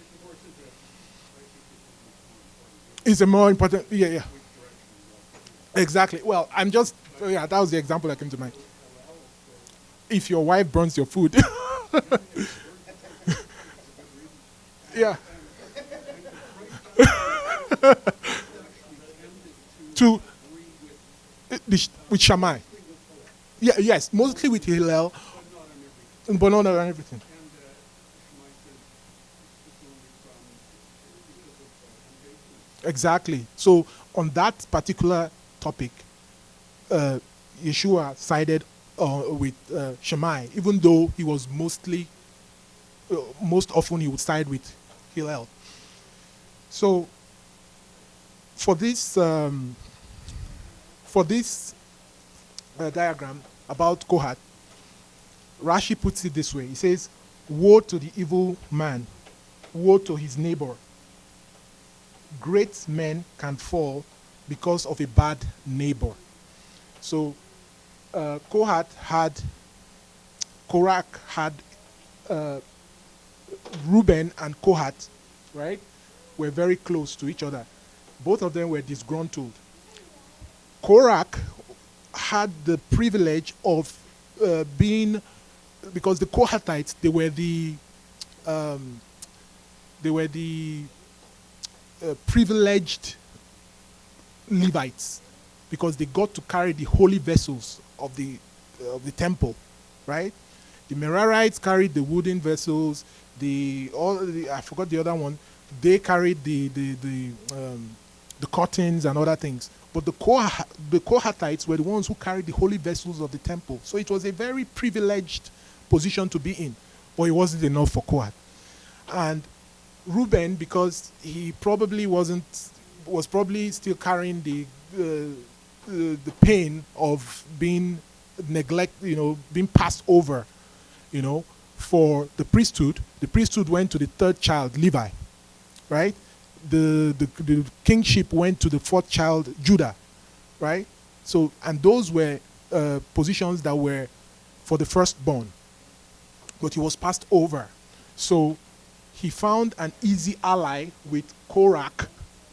Is a more important, yeah. Exactly. Well, that was the example that came to mind. If your wife burns your food, yeah. with Shammai. Yeah, yes, mostly with Hillel, but not on everything. Exactly. So on that particular topic, uh, Yeshua sided with Shammai, even though he was most often he would side with Hillel. So for this diagram about Kohat, Rashi puts it this way. He says, "Woe to the evil man, woe to his neighbor. Great men can fall because of a bad neighbor." So Korach had Reuben and Kohat, right, were very close to each other. Both of them were disgruntled. Korach had the privilege of being, because the Kohatites, they were the privileged Levites, because they got to carry the holy vessels of the temple, right? The Merarites carried the wooden vessels. I forgot the other one. They carried the curtains and other things. But the Kohatites were the ones who carried the holy vessels of the temple. So it was a very privileged position to be in. But it wasn't enough for Kohat. And Reuben, because he probably was probably still carrying the pain of being being passed over, for the priesthood. The priesthood went to the third child, Levi, right? The kingship went to the fourth child, Judah, right? So, and those were positions that were for the firstborn, but he was passed over. So he found an easy ally with Korach,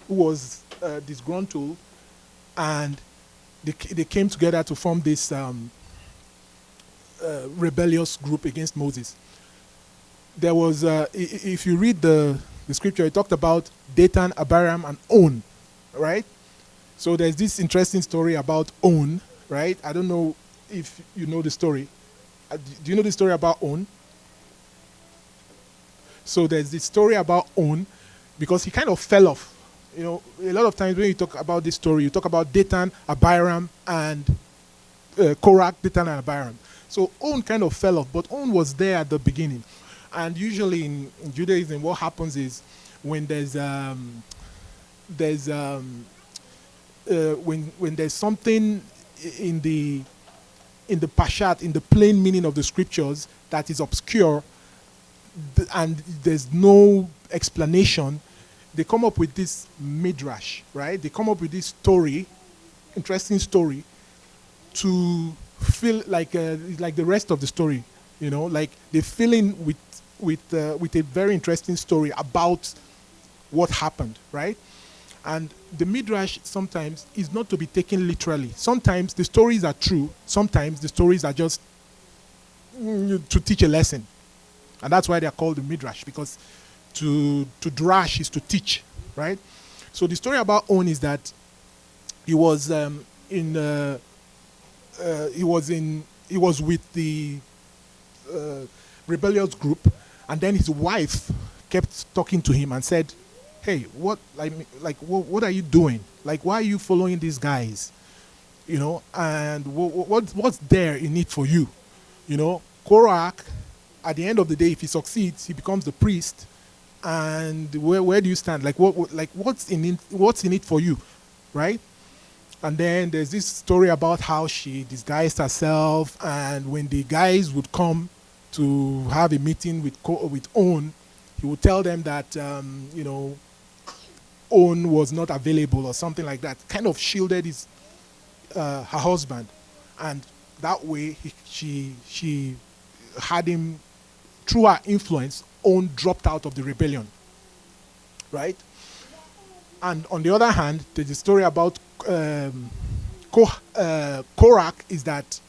who was disgruntled, and they came together to form this rebellious group against Moses. There was, if you read the scripture, it talked about Dathan, Abiram, and On, right? So there's this interesting story about On, right? I don't know if you know the story. Do you know the story about On? So there's this story about On, because he kind of fell off. A lot of times when you talk about this story, you talk about Dathan, Abiram, and Korach, Dathan, and Abiram. So On kind of fell off, but On was there at the beginning. And usually in Judaism, what happens is when there's when there's something in the Pashat, in the plain meaning of the scriptures, that is obscure, and there's no explanation, they come up with this midrash, right? They come up with this story, interesting story, to feel like the rest of the story, like they fill in with a very interesting story about what happened, right? And the midrash sometimes is not to be taken literally. Sometimes the stories are true. Sometimes the stories are just to teach a lesson, and that's why they are called the midrash, because to drash is to teach, right? So the story about On is that he was he was with the rebellious group, and then his wife kept talking to him and said, "Hey, what are you doing? Like, why are you following these guys? And what's there in it for you? Korach, at the end of the day, if he succeeds, he becomes the priest. And where do you stand? What's in it for you, right?" And then there's this story about how she disguised herself, and when the guys would come to have a meeting with On, he would tell them that On was not available or something like that. Kind of shielded her husband, and that way she had him, through her influence. On dropped out of the rebellion, right? And on the other hand, there's a story about Korach, is that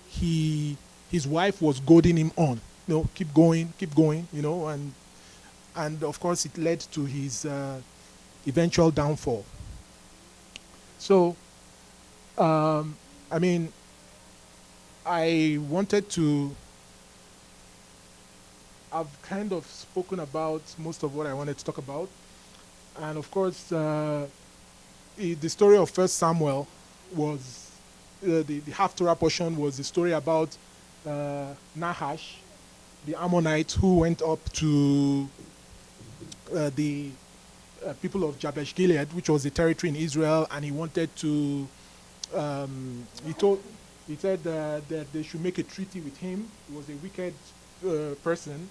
his wife was goading him on, keep going, and of course it led to his eventual downfall. So I mean, I wanted to. I've kind of spoken about most of what I wanted to talk about, and of course, the story of First Samuel was the half Torah portion was the story about Nahash, the Ammonite who went up to the people of Jabesh Gilead, which was the territory in Israel, and he wanted to. He told, he said that they should make a treaty with him. He was a wicked person,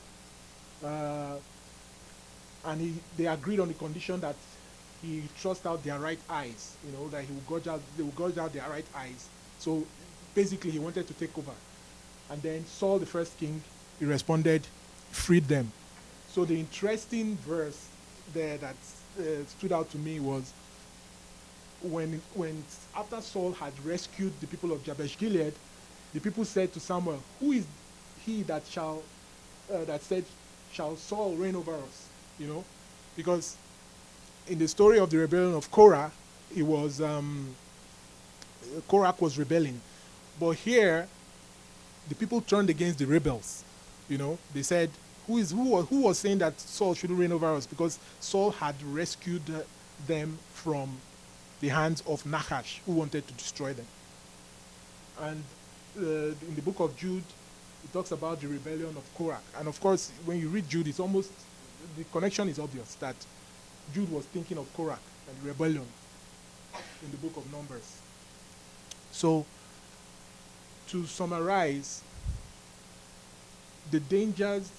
uh, and they agreed on the condition that he thrust out their right eyes. You know that he would gouge out, they would gouge out their right eyes. So basically, he wanted to take over. And then Saul, the first king, he responded, freed them. So the interesting verse there that stood out to me was when after Saul had rescued the people of Jabesh Gilead, the people said to Samuel, "Who is he that shall that said shall Saul reign over us?" You know, because in the story of the rebellion of Korah, it was Korah was rebelling, but here the people turned against the rebels. You know, they said, who was saying that Saul shouldn't reign over us? Because Saul had rescued them from the hands of Nahash, who wanted to destroy them. And in the book of Jude, it talks about the rebellion of Korah. And of course, when you read Jude, it's almost, the connection is obvious that Jude was thinking of Korah and the rebellion in the book of Numbers. So, to summarize, the dangers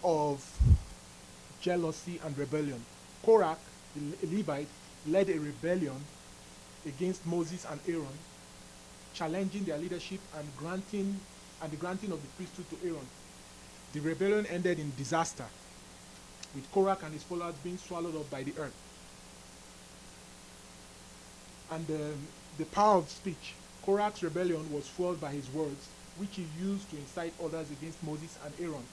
of jealousy and rebellion. Korah, the Levite, led a rebellion against Moses and Aaron, challenging their leadership and the granting of the priesthood to Aaron. The rebellion ended in disaster, with Korah and his followers being swallowed up by the earth. And the power of speech. Korah's rebellion was fueled by his words, which he used to incite others against Moses and Aaron.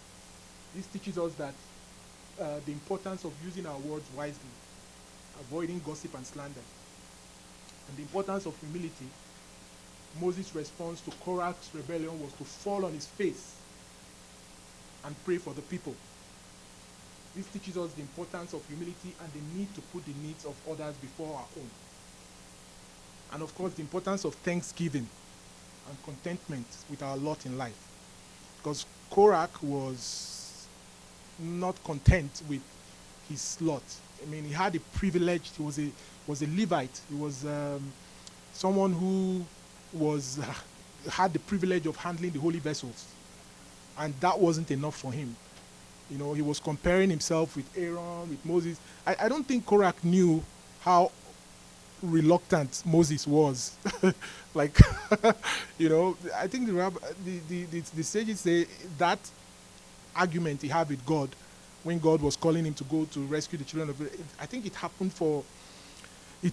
This teaches us that the importance of using our words wisely, avoiding gossip and slander, and the importance of humility. Moses' response to Korah's rebellion was to fall on his face and pray for the people. This teaches us the importance of humility and the need to put the needs of others before our own. And of course, the importance of thanksgiving and contentment with our lot in life. Because Korah was not content with his lot. I mean, he had a privilege. He was a Levite. He was someone who had the privilege of handling the holy vessels. And that wasn't enough for him. You know, he was comparing himself with Aaron, with Moses. I don't think Korah knew how reluctant Moses was. Like, you know, I think the sages say that argument he had with God when God was calling him to go to rescue the children of Israel, I think it happened for it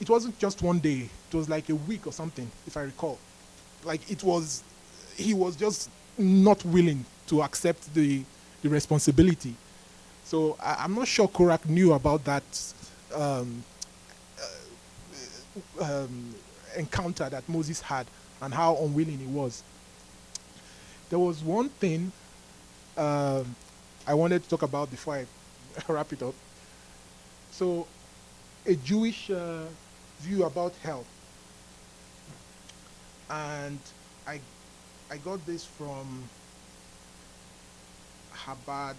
wasn't just one day. It was like a week or something, if I recall. Like he was just not willing to accept the responsibility. So I'm not sure Korah knew about that encounter that Moses had and how unwilling he was. There was one thing I wanted to talk about before I wrap it up. So, a Jewish view about hell. And I got this from Chabad.org.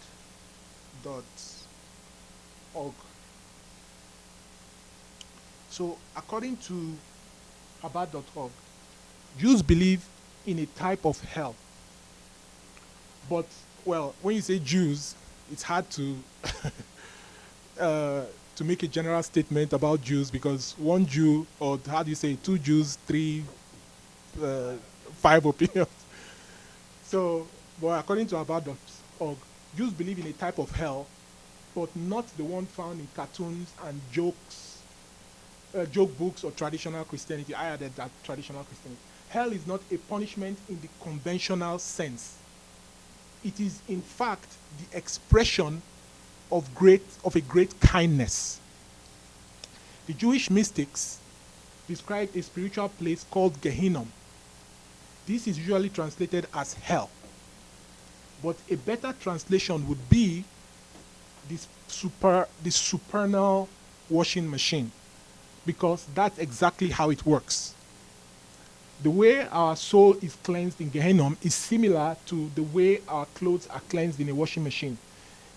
So, according to Chabad.org, Jews believe in a type of hell. But, well, when you say Jews, it's hard to make a general statement about Jews, because one Jew, or how do you say, two Jews, three, five opinions. So, but according to Chabad.org, Jews believe in a type of hell, but not the one found in cartoons and joke books or traditional Christianity. I added that traditional Christianity. Hell is not a punishment in the conventional sense. It is, in fact, the expression of a great kindness. The Jewish mystics, described a spiritual place called Gehinnom. This is usually translated as hell. But a better translation would be this supernal washing machine, because that's exactly how it works. The way our soul is cleansed in Gehinnom is similar to the way our clothes are cleansed in a washing machine.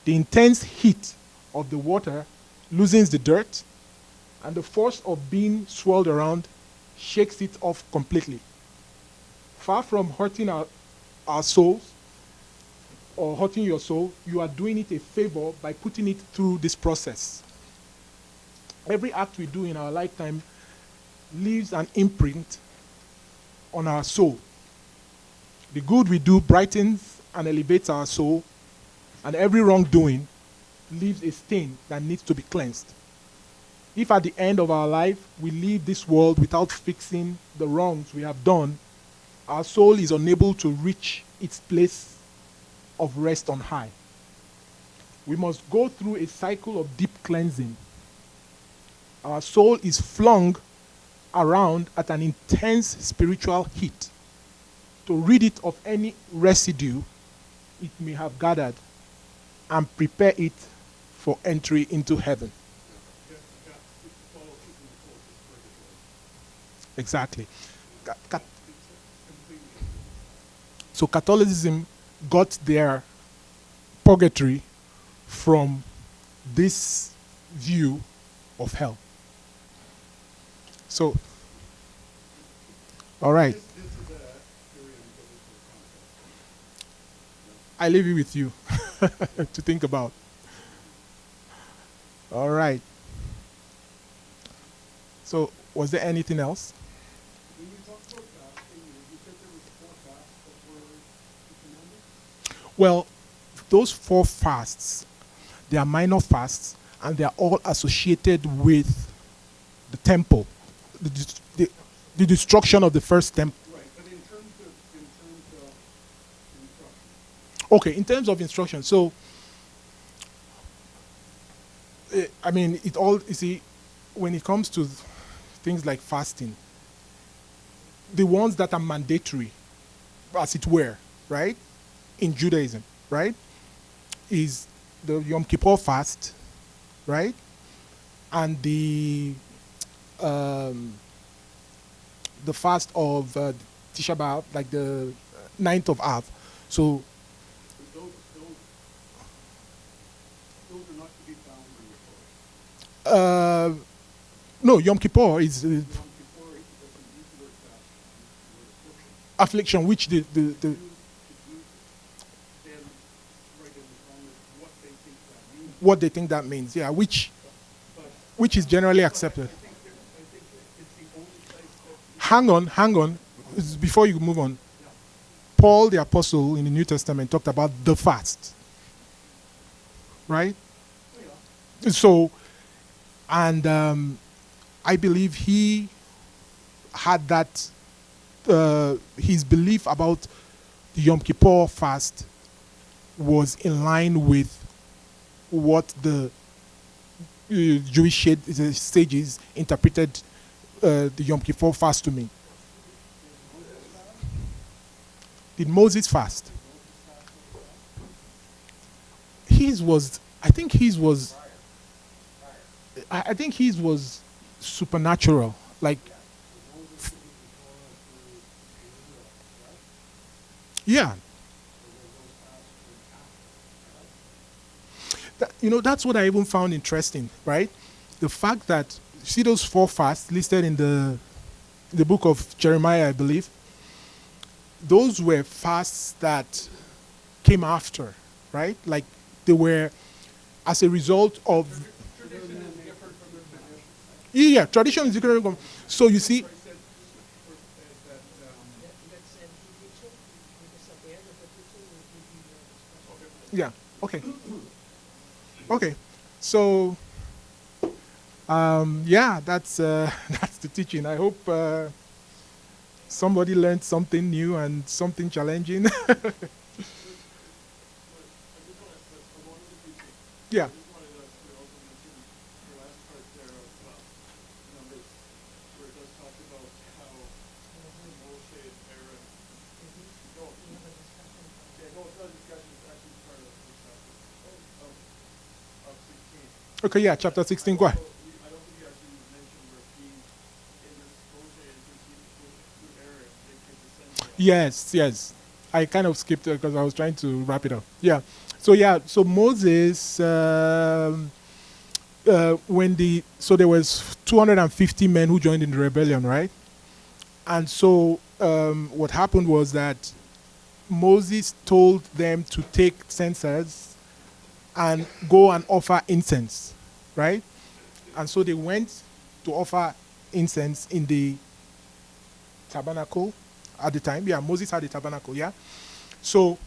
The intense heat of the water loosens the dirt, and the force of being swirled around shakes it off completely. Far from hurting our souls or hurting your soul, you are doing it a favor by putting it through this process. Every act we do in our lifetime leaves an imprint on our soul. The good we do brightens and elevates our soul, and every wrongdoing leaves a stain that needs to be cleansed. If at the end of our life we leave this world without fixing the wrongs we have done, our soul is unable to reach its place of rest on high. We must go through a cycle of deep cleansing. Our soul is flung around at an intense spiritual heat to rid it of any residue it may have gathered and prepare it for entry into heaven. Exactly. So Catholicism got their purgatory from this view of hell. So, all right. I leave it with you to think about. All right. So, was there anything else? When you talk about fasting, you said there was 4 fasts that were recommended? Well, those 4 fasts, they are minor fasts, and they are all associated with the temple, the destruction of the first temple. Right, but in terms of instruction. Okay, in terms of instruction, so I mean, it all, you see, when it comes to things like fasting, the ones that are mandatory, as it were, right, in Judaism, right, is the Yom Kippur fast, right, and the fast of Tisha B'Av, like the 9th of Av. So Those are not to be found in the Torah. no, Yom Kippur is Yom Kippur, it doesn't use the word fast, it uses the word affliction. affliction, which the To use then right in the song is what they think that means. what they think that means, yeah, But which is generally accepted. I think it's the only place that Hang on, before you move on. Paul the Apostle in the New Testament talked about the fast, right? So, and I believe he had that, his belief about the Yom Kippur fast was in line with what the Jewish sages interpreted the Yom Kippur fast to mean. Did Moses fast? His was, I think his was, I think his was supernatural. Like, yeah. That's what I even found interesting, right? The fact that, see those 4 fasts listed in the book of Jeremiah, I believe, those were fasts that came after, right? Like they were as a result of. tradition is different from the tradition. Yeah, tradition is different. So you see, I said that yeah, okay. Okay. So yeah, that's that's the teaching. I hope somebody learned something new and something challenging. Yeah. I just wanted us to also mention your last part there of Numbers, where it does talk discussion is actually part of the chapter of 16. Okay, yeah, chapter 16. Go ahead. I don't think you actually mentioned where he, in this Moshe interceded through Aaron, they descended. Yes. I kind of skipped it because I was trying to wrap it up. So Moses, so there was 250 men who joined in the rebellion, right? And so what happened was that Moses told them to take censers and go and offer incense, right? And so they went to offer incense in the tabernacle at the time. Yeah, Moses had the tabernacle, yeah. So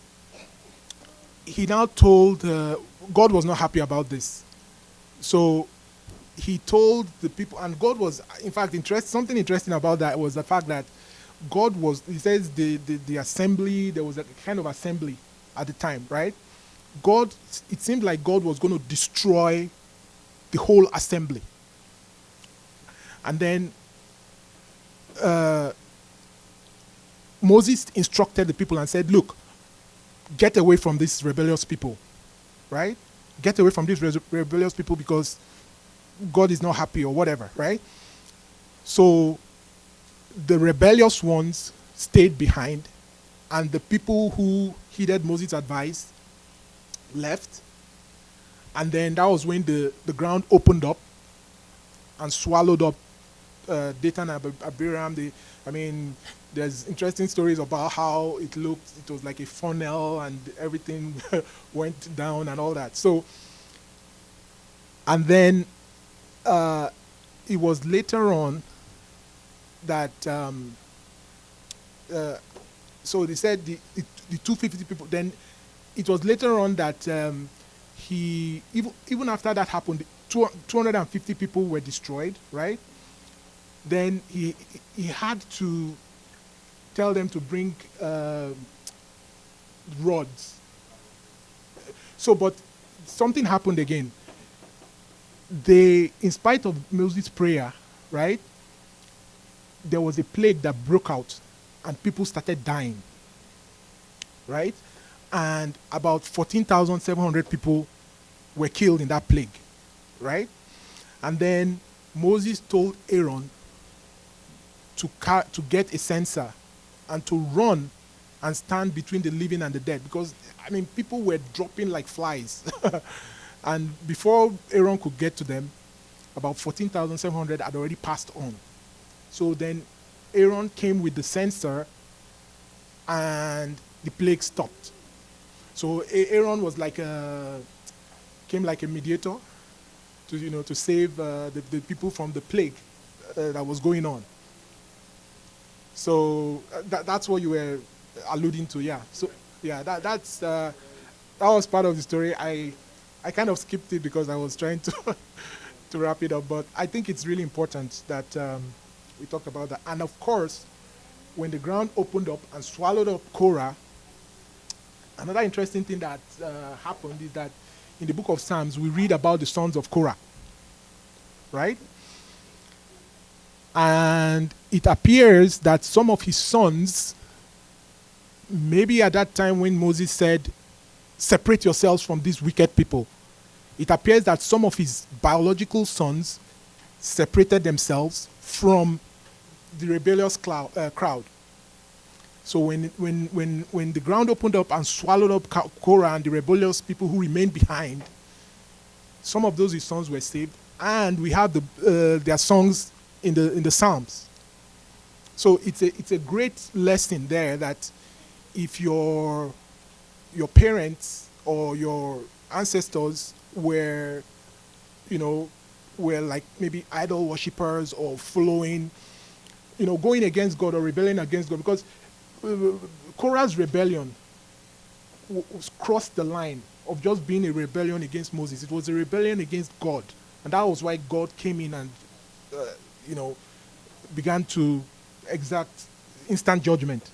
he now told, God was not happy about this. So he told the people, and God was, in fact, something interesting about that was the fact that God was, he says the assembly, there was a kind of assembly at the time, right? God, it seemed like God was going to destroy the whole assembly. And then Moses instructed the people and said, look, get away from these rebellious people, right? Get away from these rebellious people because God is not happy or whatever, right? So the rebellious ones stayed behind, and the people who heeded Moses' advice left. And then that was when the ground opened up and swallowed up Dathan and Abiram. There's interesting stories about how it looked. It was like a funnel and everything went down and all that. So, and then it was later on that, so they said the 250 people, then it was later on that even after that happened, 250 people were destroyed, right? Then he had to tell them to bring rods. So, but something happened again. In spite of Moses' prayer, right, there was a plague that broke out and people started dying, right? And about 14,700 people were killed in that plague, right? And then Moses told Aaron to get a censer and to run and stand between the living and the dead, because people were dropping like flies. And before Aaron could get to them, about 14,700 had already passed on. So then Aaron came with the censer and the plague stopped. So Aaron was came like a mediator to save the people from the plague that was going on. So that's what you were alluding to, yeah. So yeah, that was part of the story. I kind of skipped it because I was trying to to wrap it up, but I think it's really important that we talk about that. And of course, when the ground opened up and swallowed up Korah, another interesting thing that happened is that in the book of Psalms, we read about the sons of Korah, right? And it appears that some of his sons, maybe at that time when Moses said, separate yourselves from these wicked people, it appears that some of his biological sons separated themselves from the rebellious crowd. So when the ground opened up and swallowed up Korah and the rebellious people who remained behind, some of those his sons were saved, and we have their songs in the Psalms. So it's a great lesson there that if your parents or your ancestors were like maybe idol worshippers or following, going against God or rebelling against God, because Korah's rebellion crossed the line of just being a rebellion against Moses. It was a rebellion against God, and that was why God came in and began to exact instant judgment.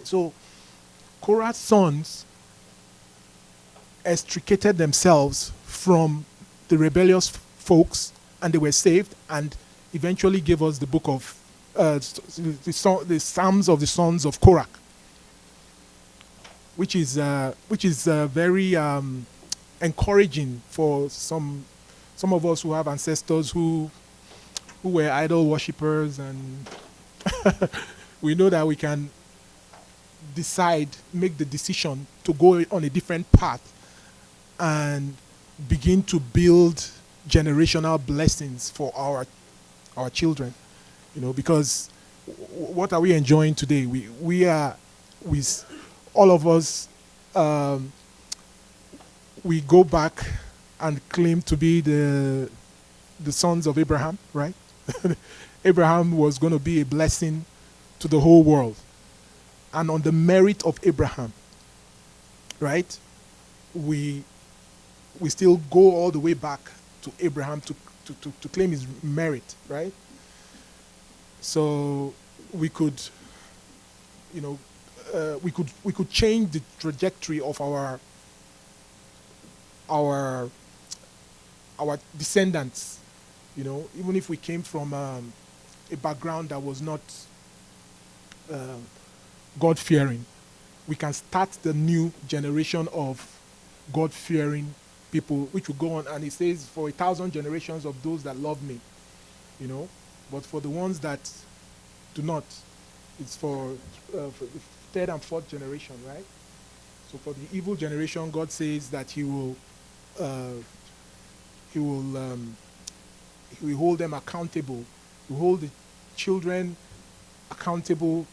So Korah's sons extricated themselves from the rebellious folks, and they were saved, and eventually gave us the book of the Psalms of the sons of Korah. which is very encouraging for some of us who have ancestors who were idol worshippers, and we know that we can make the decision to go on a different path and begin to build generational blessings for our children. Because what are we enjoying today? We are, with all of us, we go back and claim to be the sons of Abraham, right? Abraham was going to be a blessing to the whole world, and on the merit of Abraham, right? We still go all the way back to Abraham to claim his merit, right? So we could, we could change the trajectory of our descendants, even if we came from a background that was not God fearing. We can start the new generation of God fearing people, which will go on. And it says, for 1,000 generations of those that love me, but for the ones that do not, it's for the third and fourth generation, right? So for the evil generation, God says that He will hold them accountable. He will hold the children accountable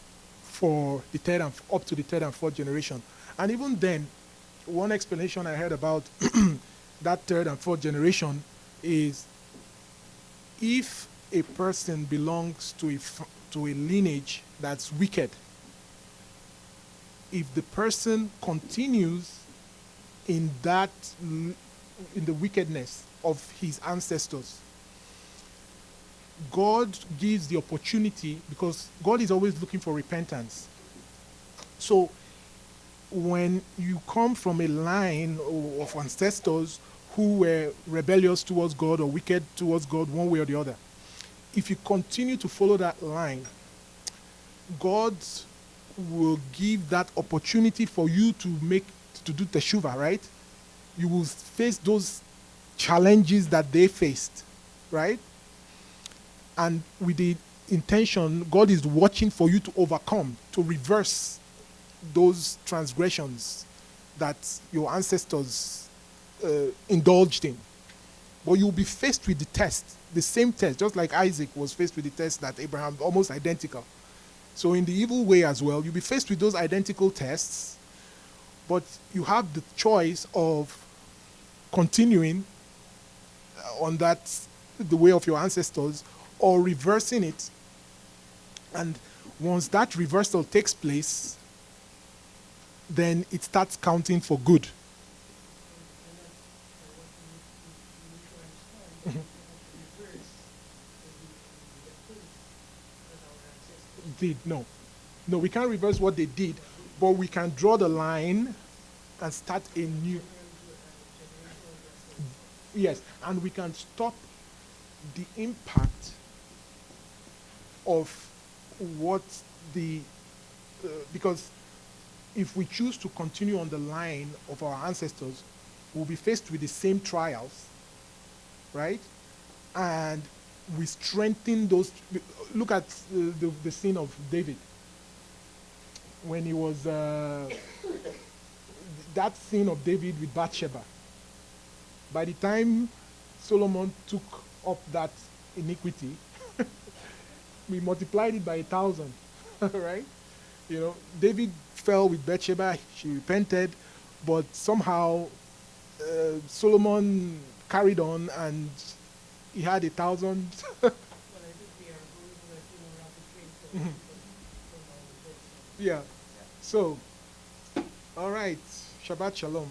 for the third and up to the third and fourth generation. And even then, one explanation I heard about that third and fourth generation is, if a person belongs to a lineage that's wicked, if the person continues in the wickedness of his ancestors, God gives the opportunity, because God is always looking for repentance. So when you come from a line of ancestors who were rebellious towards God or wicked towards God, one way or the other, if you continue to follow that line, God will give that opportunity for you to do teshuva, right? You will face those challenges that they faced, right? And with the intention, God is watching for you to overcome, to reverse those transgressions that your ancestors indulged in. But you'll be faced with the test, the same test, just like Isaac was faced with the test that Abraham, almost identical. So in the evil way as well, you'll be faced with those identical tests, but you have the choice of continuing on the way of your ancestors, or reversing it. And once that reversal takes place, then it starts counting for good. Did no, we can't reverse what they did, but we can draw the line and start a new. Yes, and we can stop the impact of what because if we choose to continue on the line of our ancestors, we'll be faced with the same trials, right? And we strengthen those. Look at the scene of David when he was that scene of David with Bathsheba. By the time Solomon took up that iniquity, we multiplied it by 1,000, right? David fell with Bathsheba, she repented, but somehow Solomon carried on, and he had 1,000. Yeah. So, all right. Shabbat Shalom.